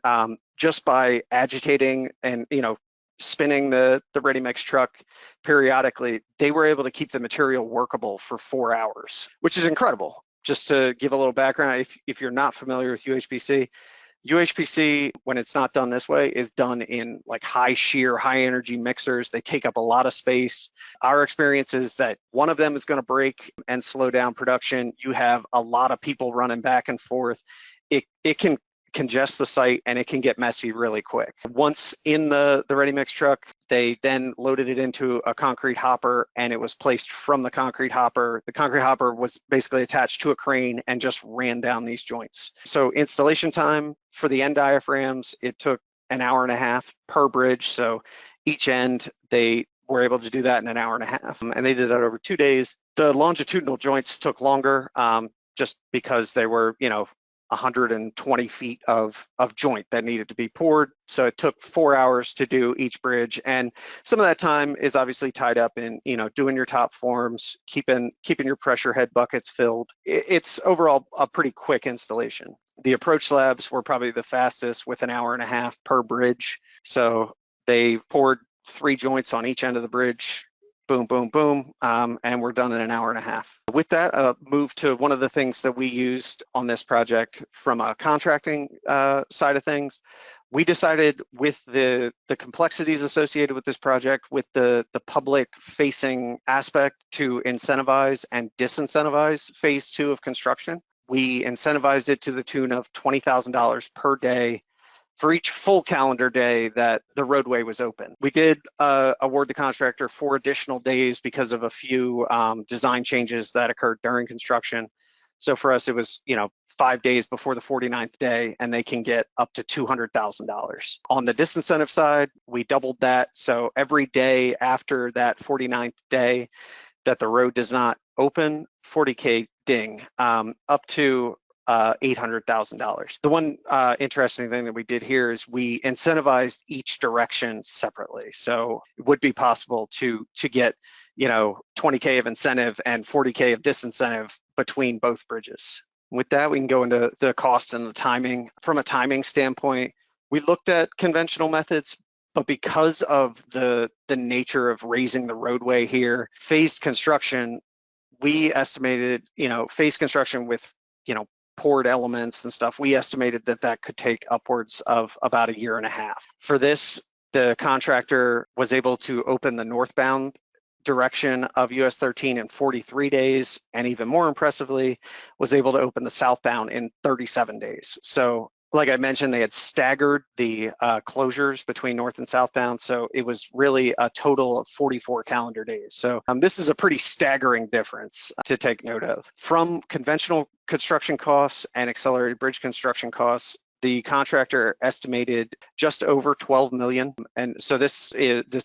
just by agitating and spinning the ready mix truck periodically, they were able to keep the material workable for 4 hours, which is incredible. Just to give a little background, if you're not familiar with UHPC, when it's not done this way, is done in like high shear, high energy mixers. They take up a lot of space. Our experience is that one of them is going to break and slow down production. You have a lot of people running back and forth. It can congest the site, and it can get messy really quick. Once in the ready mix truck, they then loaded it into a concrete hopper, and it was placed from the concrete hopper. The concrete hopper was basically attached to a crane and just ran down these joints. So installation time for the end diaphragms, it took an hour and a half per bridge. So each end, they were able to do that in an hour and a half, and they did that over 2 days. The longitudinal joints took longer. just because they were, 120 feet of joint that needed to be poured. So it took 4 hours to do each bridge. And some of that time is obviously tied up in, doing your top forms, keeping your pressure head buckets filled. It's overall a pretty quick installation. The approach slabs were probably the fastest with an hour and a half per bridge. So they poured 3 joints on each end of the bridge, boom, boom, boom, and we're done in an hour and a half. With that, move to one of the things that we used on this project from a contracting side of things. We decided with the complexities associated with this project, with the public facing aspect, to incentivize and disincentivize phase 2 of construction. We incentivized it to the tune of $20,000 per day for each full calendar day that the roadway was open. We did award the contractor 4 additional days because of a few design changes that occurred during construction. So for us, it was 5 days before the 49th day, and they can get up to $200,000. On the disincentive side, we doubled that. So every day after that 49th day that the road does not open, $40K ding, up to $800,000. The one interesting thing that we did here is we incentivized each direction separately. So it would be possible to get, 20K of incentive and 40K of disincentive between both bridges. With that, we can go into the cost and the timing. From a timing standpoint, we looked at conventional methods, but because of the nature of raising the roadway here, phased construction, we estimated, phased construction with, poured elements and stuff, we estimated that could take upwards of about 1.5 years. For this, the contractor was able to open the northbound direction of US 13 in 43 days, and even more impressively, was able to open the southbound in 37 days. So like I mentioned, they had staggered the closures between north and southbound, so it was really a total of 44 calendar days. So this is a pretty staggering difference to take note of. From conventional construction costs and accelerated bridge construction costs, the contractor estimated just over $12 million. And so this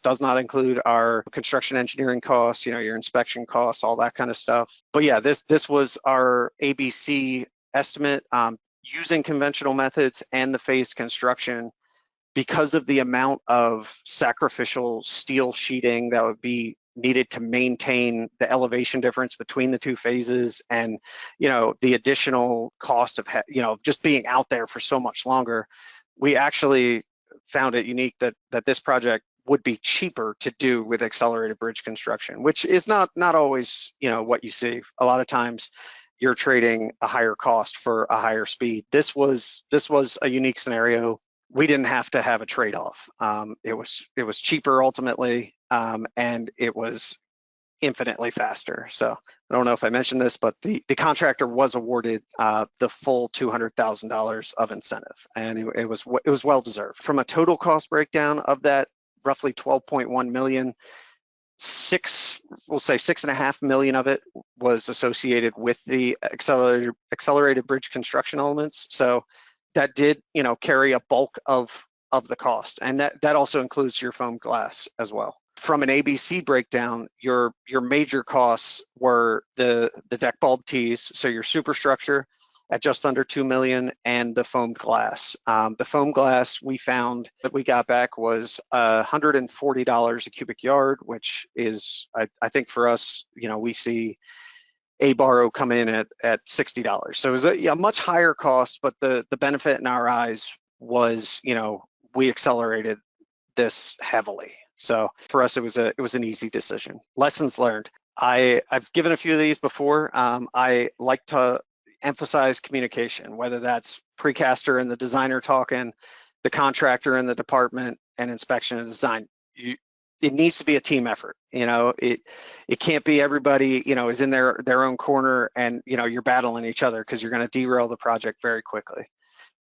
does not include our construction engineering costs, your inspection costs, all that kind of stuff. But yeah, this was our ABC estimate. Using conventional methods and the phased construction, because of the amount of sacrificial steel sheeting that would be needed to maintain the elevation difference between the 2 phases, and the additional cost of just being out there for so much longer, we actually found it unique that this project would be cheaper to do with accelerated bridge construction, which is not always what you see. A lot of times you're trading a higher cost for a higher speed. This was a unique scenario. We didn't have to have a trade-off. It was cheaper ultimately, and it was infinitely faster. So I don't know if I mentioned this, but the contractor was awarded the full $200,000 of incentive, and it was well deserved. From a total cost breakdown of that roughly $12.1 million, we'll say $6.5 million of it was associated with the accelerated bridge construction elements. So that did, carry a bulk of the cost, and that also includes your foam glass as well. From an ABC breakdown, your major costs were the deck bulb tees, so your superstructure at just under $2 million, and the foam glass. The foam glass we found that we got back was $140 a cubic yard, which is, I think for us, we see a borrow come in at $60. So it was a much higher cost, but the benefit in our eyes was, we accelerated this heavily. So for us, it was an easy decision. Lessons learned. I've given a few of these before. I like to emphasize communication, whether that's precaster and the designer talking, the contractor and the department, and inspection and design. It needs to be a team effort. It can't be everybody, is in their own corner, and, you're battling each other, because you're going to derail the project very quickly.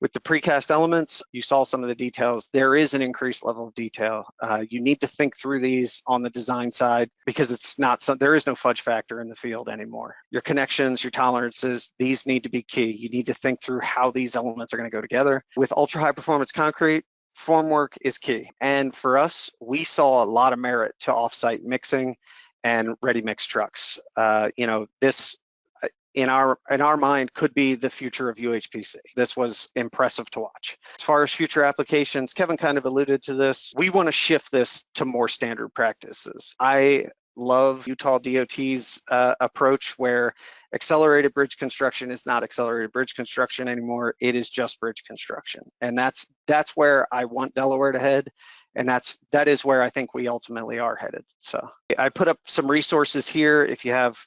With the precast elements, you saw some of the details. There is an increased level of detail. You need to think through these on the design side, because there is no fudge factor in the field anymore. Your connections, your tolerances, these need to be key. You need to think through how these elements are going to go together. With ultra high performance concrete, formwork is key. And for us, we saw a lot of merit to offsite mixing and ready mix trucks. in our mind could be the future of UHPC. This was impressive to watch. As far as future applications, Kevin kind of alluded to this. We want to shift this to more standard practices. I love Utah DOT's approach where accelerated bridge construction is not accelerated bridge construction anymore. It is just bridge construction. And that's where I want Delaware to head. And that is where I think we ultimately are headed. So I put up some resources here. If you have,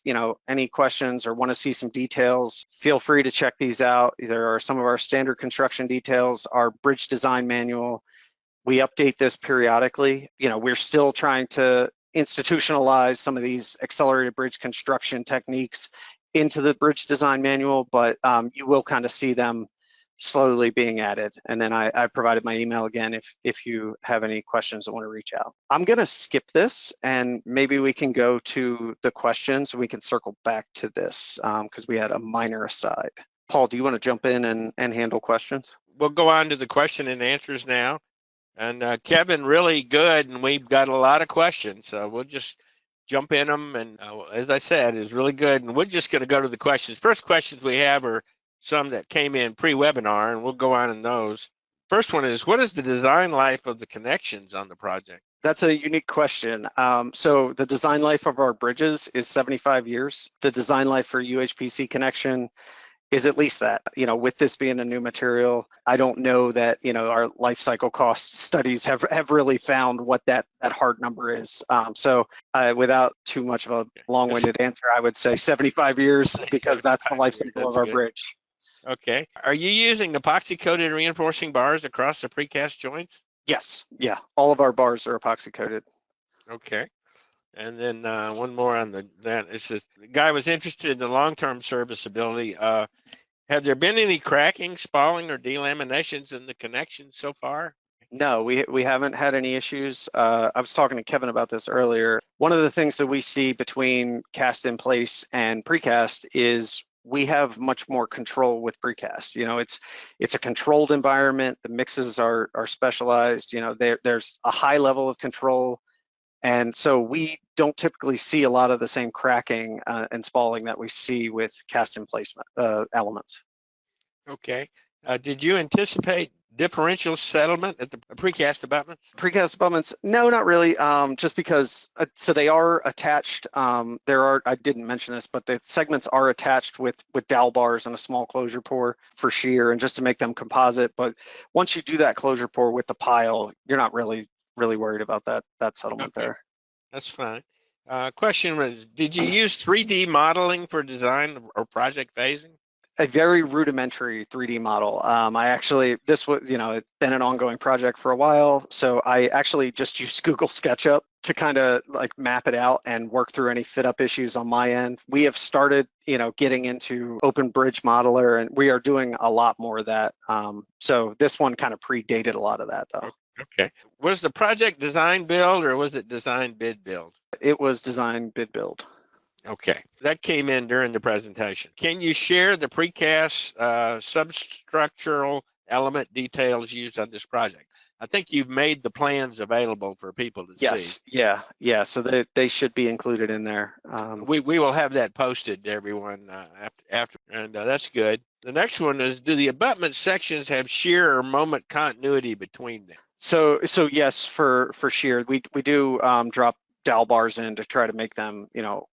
any questions or want to see some details, feel free to check these out. There are some of our standard construction details, our bridge design manual. We update this periodically. We're still trying to institutionalize some of these accelerated bridge construction techniques into the bridge design manual, but you will kind of see them slowly being added. And then I provided my email again if you have any questions that want to reach out. I'm going to skip this and maybe we can go to the questions and we can circle back to this because we had a minor aside. Paul, do you want to jump in and handle questions? We'll go on to the question and answers now. And Kevin, really good, and we've got a lot of questions, so we'll just jump in them. And as I said, it's really good, and we're just going to go to the questions. First questions we have are some that came in pre-webinar, and we'll go on in those. First one is, what is the design life of the connections on the project? That's a unique question. So the design life of our bridges is 75 years. The design life for UHPC connection is at least that. With this being a new material, I don't know that our life cycle cost studies have really found what that hard number is. So without too much of a long-winded answer, I would say 75 years because that's the life cycle of our bridge. Okay. Are you using epoxy coated reinforcing bars across the precast joints? Yes. Yeah. All of our bars are epoxy coated. Okay. And then one more on that. It says the guy was interested in the long-term serviceability. Have there been any cracking, spalling, or delaminations in the connections so far? No, we haven't had any issues. I was talking to Kevin about this earlier. One of the things that we see between cast in place and precast is we have much more control with precast. It's a controlled environment. The mixes are specialized. There's a high level of control. And so we don't typically see a lot of the same cracking and spalling that we see with cast in place elements. Okay. Did you anticipate differential settlement at the precast abutments? Precast abutments? No, not really. Just because, so they are attached. I didn't mention this, but the segments are attached with dowel bars and a small closure pour for shear and just to make them composite. But once you do that closure pour with the pile, you're not really worried about that settlement there. That's fine. Question was, did you use 3D modeling for design or project phasing? A very rudimentary 3D model. This was, it's been an ongoing project for a while. So I actually just used Google SketchUp to kind of like map it out and work through any fit up issues on my end. We have started, getting into Open Bridge Modeler and we are doing a lot more of that. So this one kind of predated a lot of that though. Okay. Was the project design build or was it design bid build? It was design bid build. Okay. That came in during the presentation. Can you share the precast substructural element details used on this project? I think you've made the plans available for people to see. Yeah. So they should be included in there. We will have that posted to everyone after, and that's good. The next one is, do the abutment sections have shear or moment continuity between them? So yes, for shear, we do drop dowel bars in to try to make them,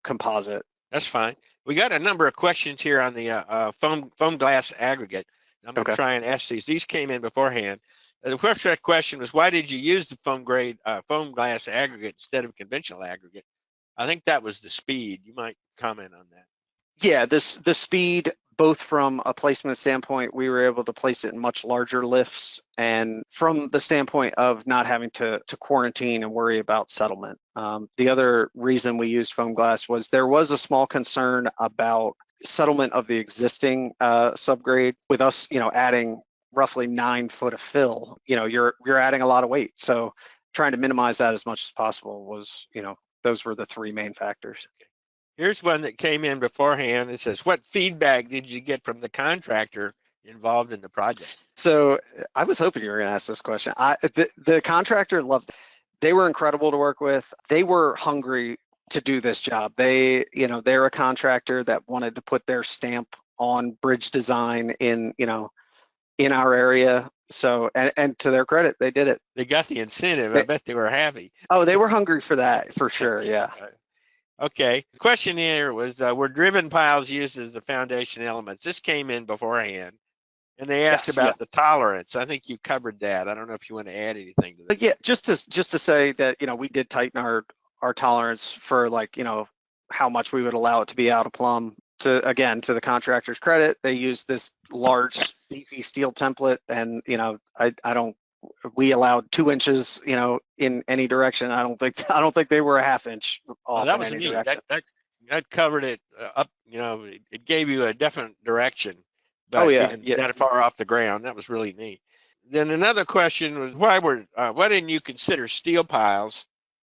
composite. That's fine. We got a number of questions here on the foam glass aggregate. I'm going to try and ask these. These came in beforehand. The first question was, why did you use the foam glass aggregate instead of conventional aggregate? I think that was the speed. You might comment on that. Yeah, the speed, both from a placement standpoint, we were able to place it in much larger lifts, and from the standpoint of not having to quarantine and worry about settlement. The other reason we used foam glass was there was a small concern about settlement of the existing subgrade. With us, adding roughly 9 foot of fill, you're adding a lot of weight. So trying to minimize that as much as possible was, those were the 3 main factors. Here's one that came in beforehand. It says, what feedback did you get from the contractor involved in the project? So I was hoping you were going to ask this question. The contractor loved it. They were incredible to work with. They were hungry to do this job. They, they're a contractor that wanted to put their stamp on bridge design in our area. So, and to their credit, they did it. They got the incentive. I bet they were happy. Oh, they were hungry for that, for sure. Yeah. Okay. The question here was, were driven piles used as the foundation elements? This came in beforehand, and they asked about the tolerance. I think you covered that. I don't know if you want to add anything to that. Yeah, just to say that, we did tighten our tolerance for how much we would allow it to be out of plumb. To the contractor's credit, they used this large beefy steel template, and we allowed 2 inches, in any direction. I don't think they were a half inch off. That was neat. That covered it up. It gave you a definite direction. But that far off the ground. That was really neat. Then another question was, why didn't you consider steel piles,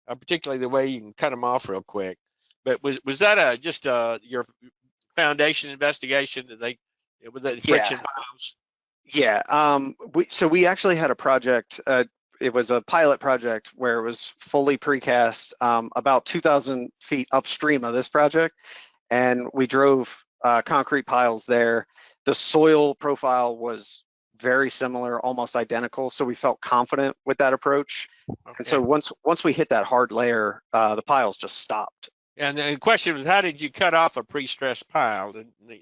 particularly the way you can cut them off real quick? But was that just your foundation investigation that with the friction piles? Yeah. We actually had a project. It was a pilot project where it was fully precast, about 2,000 feet upstream of this project, and we drove concrete piles there. The soil profile was very similar, almost identical, so we felt confident with that approach. Okay. And so once we hit that hard layer, the piles just stopped. And the question was, how did you cut off a pre-stressed pile?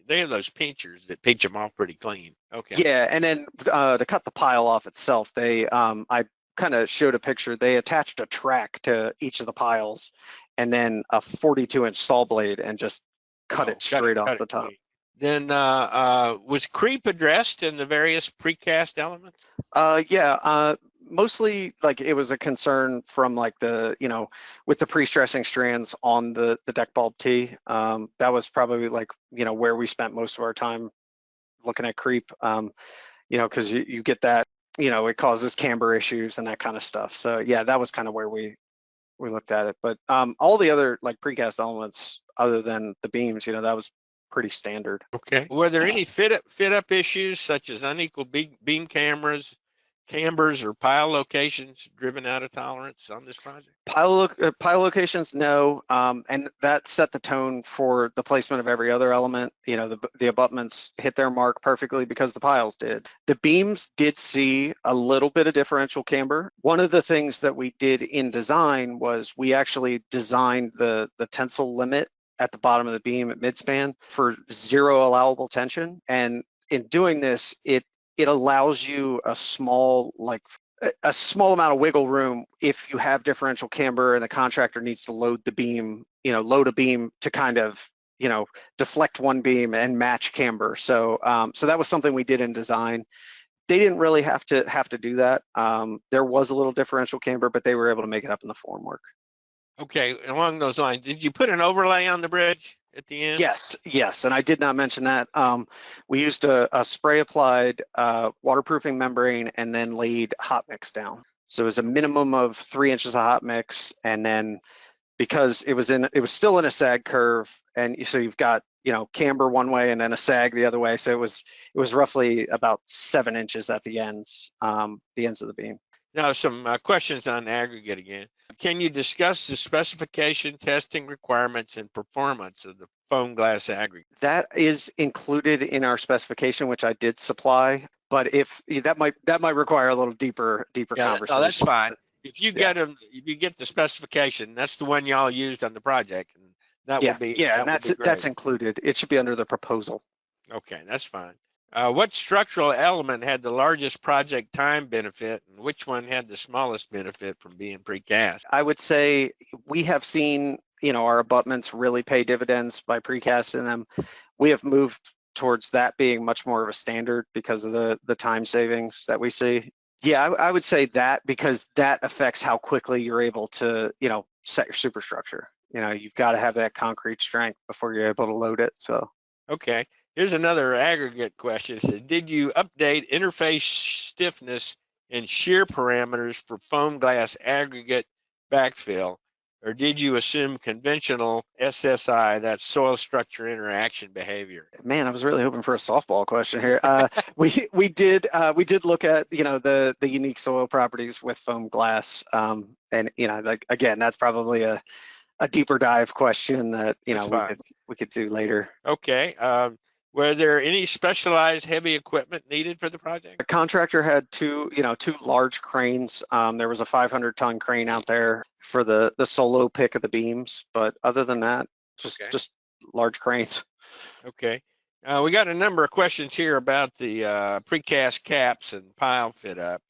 They have those pinchers that pinch them off pretty clean. Okay. Yeah, and then to cut the pile off itself, I kind of showed a picture. They attached a track to each of the piles, and then a 42-inch saw blade, and just cut it straight off the top. Then was creep addressed in the various precast elements? Mostly it was a concern from with the pre-stressing strands on the deck bulb T. That was probably where we spent most of our time looking at creep, because you get that, it causes camber issues and that kind of stuff. So yeah, that was kind of where we looked at it. But all the other precast elements other than the beams, that was pretty standard. Okay. Were there any fit up issues such as unequal beam cambers or pile locations driven out of tolerance on this project? Pile locations, no, and that set the tone for the placement of every other element. The abutments hit their mark perfectly because the piles did. The beams did see a little bit of differential camber. One of the things that we did in design was we actually designed the tensile limit at the bottom of the beam at midspan for 0 allowable tension, and in doing this, it allows you a small amount of wiggle room if you have differential camber and the contractor needs to load the beam, load a beam to kind of, deflect one beam and match camber. So that was something we did in design. They didn't really have to do that. There was a little differential camber, but they were able to make it up in the formwork. Okay, along those lines, did you put an overlay on the bridge at the end? Yes, and I did not mention that. We used a spray applied waterproofing membrane and then laid hot mix down. So it was a minimum of 3 inches of hot mix, and then because it was still in a sag curve, and so you've got camber one way and then a sag the other way. So it was roughly about 7 inches at the ends of the beam. Now, some questions on aggregate again. Can you discuss the specification, testing requirements, and performance of the foam glass aggregate? That is included in our specification, which I did supply. But if that might require a little deeper conversation. No, that's fine. If you get the specification, that's the one y'all used on the project, and that will be that's included. It should be under the proposal. Okay, that's fine. What structural element had the largest project time benefit, and which one had the smallest benefit from being precast? I would say we have seen, our abutments really pay dividends by precasting them. We have moved towards that being much more of a standard because of the time savings that we see. Yeah, I would say that, because that affects how quickly you're able to, set your superstructure. You've got to have that concrete strength before you're able to load it. So. Okay. Here's another aggregate question. Did you update interface stiffness and shear parameters for foam glass aggregate backfill, or did you assume conventional SSI, that's soil structure interaction behavior? Man, I was really hoping for a softball question here. We did look at the unique soil properties with foam glass, and again, that's probably a a deeper dive question that, That's fine. we could do later. Okay. Were there any specialized heavy equipment needed for the project? The contractor had two large cranes. There was a 500-ton crane out there for the solo pick of the beams, but other than that, just large cranes. Okay. We got a number of questions here about the precast caps and pile fit up.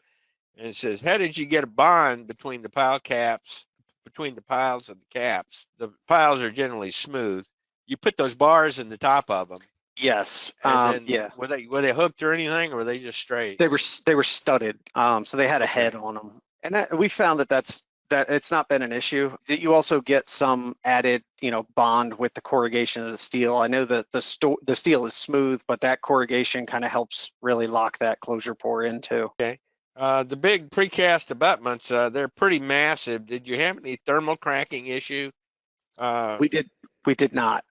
And it says, how did you get a bond between the pile caps, between the piles and the caps? The piles are generally smooth. You put those bars in the top of them. Yes. And then Yeah. Were they hooked or anything, or were they just straight? They were studded. So they had a head on them. And we found that it's not been an issue. You also get some added, bond with the corrugation of the steel. I know that the steel is smooth, but that corrugation kind of helps really lock that closure pore in too. Okay. The big precast abutments, they're pretty massive. Did you have any thermal cracking issue? We did not.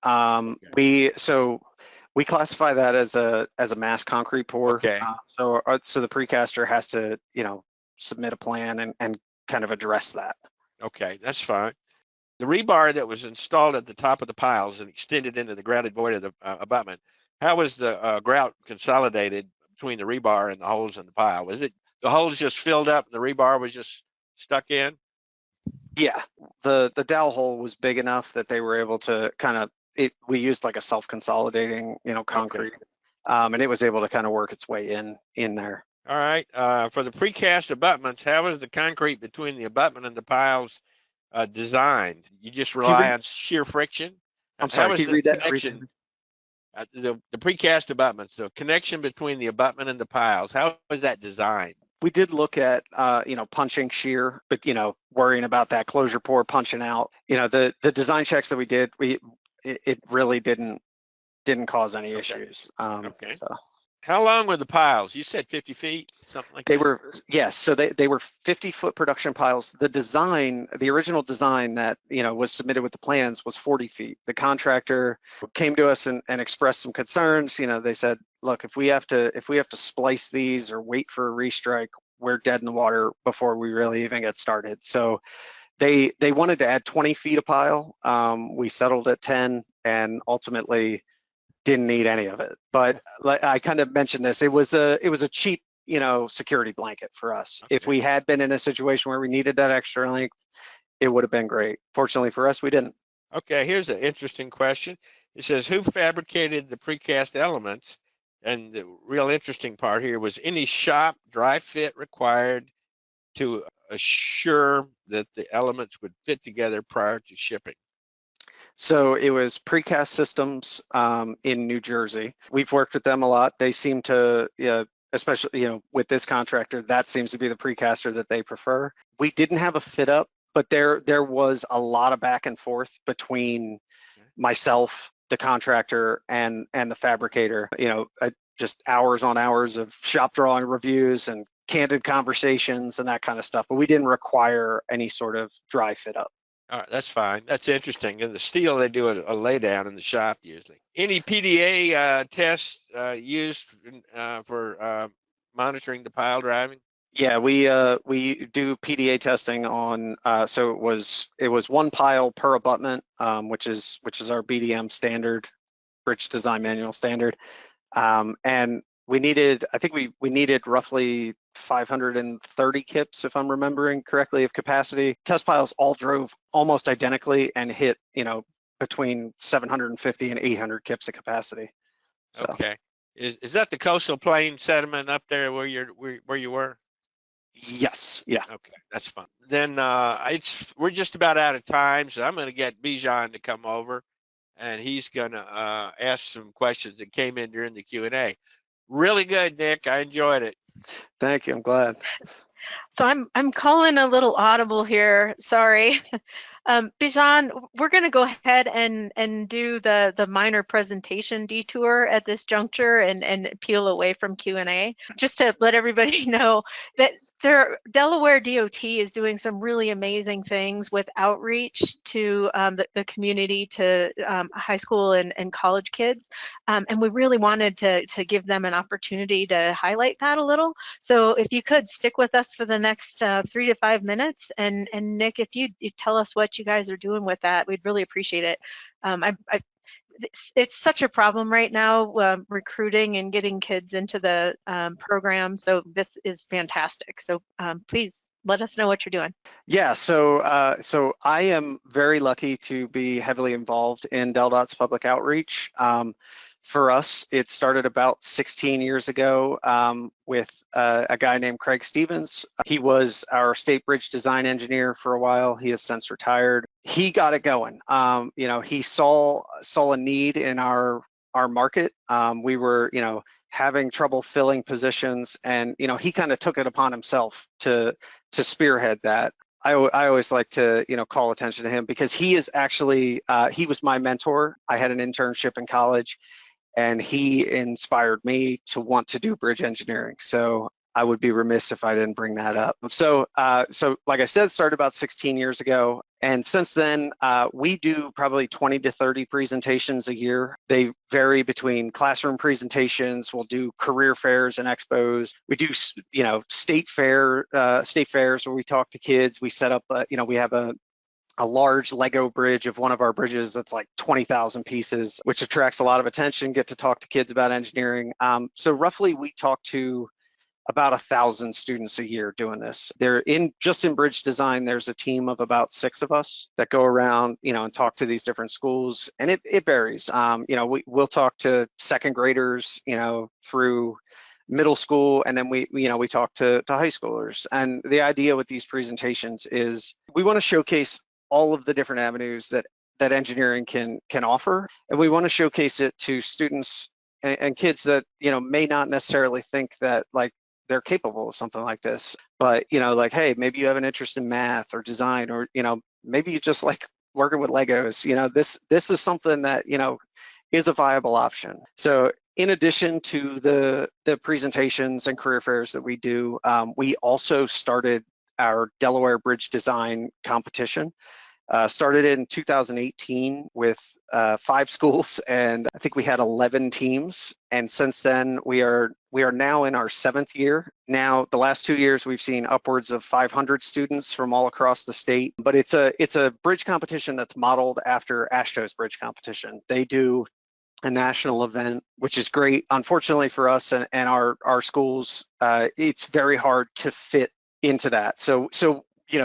We classify that as a mass concrete pour. Okay. So the precaster has to, submit a plan and kind of address that. Okay, that's fine. The rebar that was installed at the top of the piles and extended into the grouted void of the abutment, how was the grout consolidated between the rebar and the holes in the pile? Was it the holes just filled up and the rebar was just stuck in? Yeah, the dowel hole was big enough that they were able to we used like a self-consolidating, concrete, and it was able to kind of work its way in there. All right. For the precast abutments, how was the concrete between the abutment and the piles designed? You just rely on sheer friction? I'm sorry, how was can you the read that? connection? The precast abutments, the connection between the abutment and the piles, how was that designed? We did look at, punching shear, but, worrying about that closure pore punching out. The design checks that we did, it really didn't cause any issues. Okay. So. How long were the piles? You said 50 feet, something like that? Yes. So they were 50-foot production piles. The original design that, was submitted with the plans was 40 feet. The contractor came to us and expressed some concerns. They said, look, if we have to splice these or wait for a restrike, we're dead in the water before we really even get started. So they wanted to add 20 feet a pile. We settled at 10 and ultimately didn't need any of it. But like I kind of mentioned this, it was a cheap, security blanket for us. Okay. If we had been in a situation where we needed that extra length, it would have been great. Fortunately for us, we didn't. Okay, here's an interesting question. It says, who fabricated the precast elements? And the real interesting part here was, any shop dry fit required to assure that the elements would fit together prior to shipping? So it was Precast Systems in New Jersey. We've worked with them a lot. They seem to, especially, with this contractor, that seems to be the precaster that they prefer. We didn't have a fit up, but there was a lot of back and forth between myself, the contractor, and the fabricator. Just hours on hours of shop drawing reviews and candid conversations and that kind of stuff. But we didn't require any sort of dry fit up. All right, that's fine. That's interesting. In the steel, they do a lay down in the shop usually. Any PDA tests used for monitoring the pile driving? Yeah, we do PDA testing on. So it was one pile per abutment, which is our BDM standard, Bridge Design Manual standard, and we needed roughly 530 kips, if I'm remembering correctly, of capacity. Test piles all drove almost identically and hit, between 750 and 800 kips of capacity. So. Okay. Is that the coastal plain sediment up there where you were? Yes. Yeah. Okay, that's fine. Then we're just about out of time, so I'm going to get Bijan to come over, and he's going to ask some questions that came in during the Q&A. Really good, Nick. I enjoyed it. Thank you. I'm glad. So I'm calling a little audible here. Sorry. Bijan, we're going to go ahead and do the minor presentation detour at this juncture and peel away from Q&A. Just to let everybody know that Delaware DOT is doing some really amazing things with outreach to the community, to high school and college kids. And we really wanted to give them an opportunity to highlight that a little. So if you could stick with us for the next 3 to 5 minutes, and Nick, if you tell us what you guys are doing with that, we'd really appreciate it. It's such a problem right now, recruiting and getting kids into the program. So this is fantastic. So please let us know what you're doing. Yeah, so I am very lucky to be heavily involved in DelDOT's public outreach. For us, it started about 16 years ago with a guy named Craig Stevens. He was our state bridge design engineer for a while. He has since retired. He got it going. He saw a need in our market. We were, having trouble filling positions, and he kind of took it upon himself to spearhead that. I always like to, call attention to him because he is actually, he was my mentor. I had an internship in college, and he inspired me to want to do bridge engineering. So I would be remiss if I didn't bring that up. So like I said, started about 16 years ago. And since then, we do probably 20 to 30 presentations a year. They vary between classroom presentations. We'll do career fairs and expos. We do, state fairs where we talk to kids. We set up, we have a large Lego bridge of one of our bridges that's like 20,000 pieces, which attracts a lot of attention, get to talk to kids about engineering. So roughly we talk to about 1,000 students a year doing this. Just in bridge design, there's a team of about 6 of us that go around, and talk to these different schools, and it varies. We'll talk to second graders, through middle school, and then we talk to high schoolers. And the idea with these presentations is we want to showcase all of the different avenues that engineering can offer, and we want to showcase it to students and kids that may not necessarily think that like they're capable of something like this, but like, hey, maybe you have an interest in math or design, or maybe you just like working with Legos. This is something that is a viable option. So in addition to the presentations and career fairs that we do, we also started our Delaware Bridge Design competition. Started in 2018 with 5 schools, and I think we had 11 teams. And since then, we are now in our 7th year. Now, the last 2 years, we've seen upwards of 500 students from all across the state. But it's a bridge competition that's modeled after AASHTO's bridge competition. They do a national event, which is great. Unfortunately for us and our schools, it's very hard to fit into that. So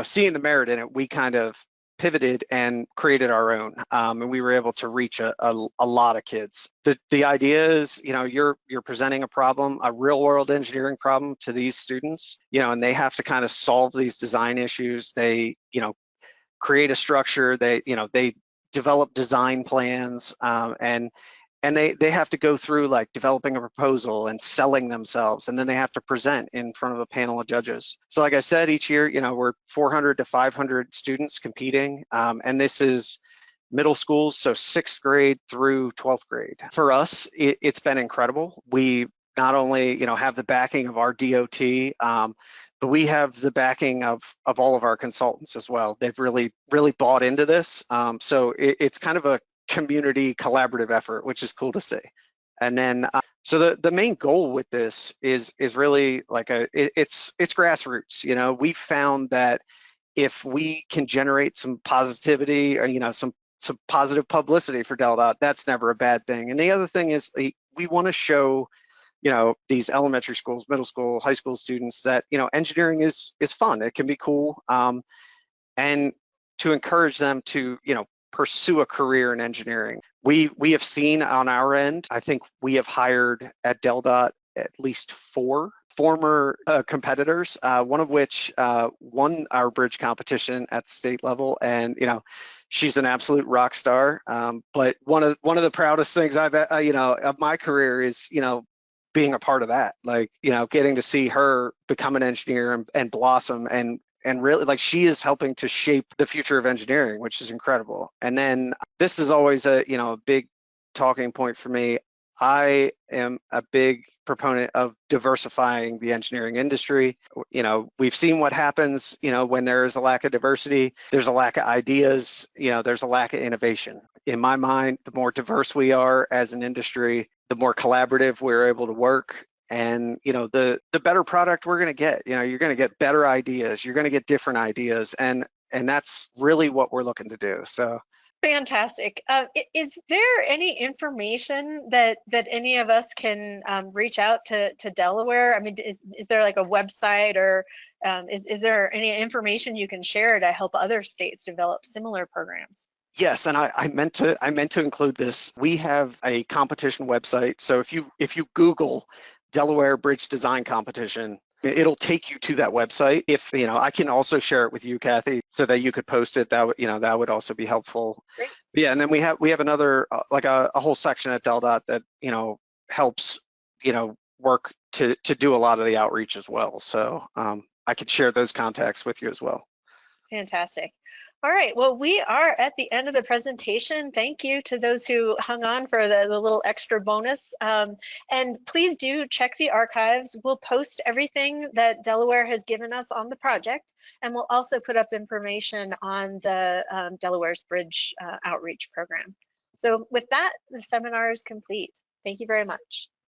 seeing the merit in it, we kind of pivoted and created our own, and we were able to reach a lot of kids. The idea is, you're presenting a problem, a real world engineering problem to these students, and they have to kind of solve these design issues. They, create a structure, they develop design plans, and they have to go through like developing a proposal and selling themselves, and then they have to present in front of a panel of judges. So like I said, each year, we're 400 to 500 students competing, and this is middle schools, so 6th grade through 12th grade. For us, it's been incredible. We not only have the backing of our DOT, but we have the backing of all of our consultants as well. They've really bought into this. So it's kind of a community collaborative effort, which is cool to see. And then so the main goal with this is really like it's grassroots. We found that if we can generate some positivity or some positive publicity for DelDOT, that's never a bad thing. And the other thing is we want to show these elementary schools, middle school, high school students that engineering is fun. It can be cool, and to encourage them to pursue a career in engineering. We have seen on our end, I think we have hired at DelDOT at least 4 former competitors, one of which won our bridge competition at the state level, and she's an absolute rock star. But one of the proudest things I've of my career is being a part of that, like getting to see her become an engineer and blossom, and really, like, she is helping to shape the future of engineering, which is incredible. And then this is always a big talking point for me. I am a big proponent of diversifying the engineering industry. You know, we've seen what happens, you know, when there is a lack of diversity, there's a lack of ideas, you know, there's a lack of innovation. In my mind, the more diverse we are as an industry, the more collaborative we're able to work. And, you know, the better product we're going to get. You know, you're going to get better ideas, you're going to get different ideas. And that's really what we're looking to do. So fantastic. Is there any information that any of us can reach out to Delaware? I mean, is there like a website, or is there any information you can share to help other states develop similar programs? yes, and I meant to include this. We have a competition website. So if you Google Delaware Bridge Design Competition, it'll take you to that website. If, you know, I can also share it with you, Kathy, so that you could post it. That would, you know, that would also be helpful. Great. Yeah, and then we have another like a whole section at DelDOT that, you know, helps, you know, work to do a lot of the outreach as well. So I could share those contacts with you as well. Fantastic. All right, well, we are at the end of the presentation. Thank you to those who hung on for the little extra bonus. And please do check the archives. We'll post everything that Delaware has given us on the project, and we'll also put up information on the Delaware's Bridge Outreach Program. So with that, the seminar is complete. Thank you very much.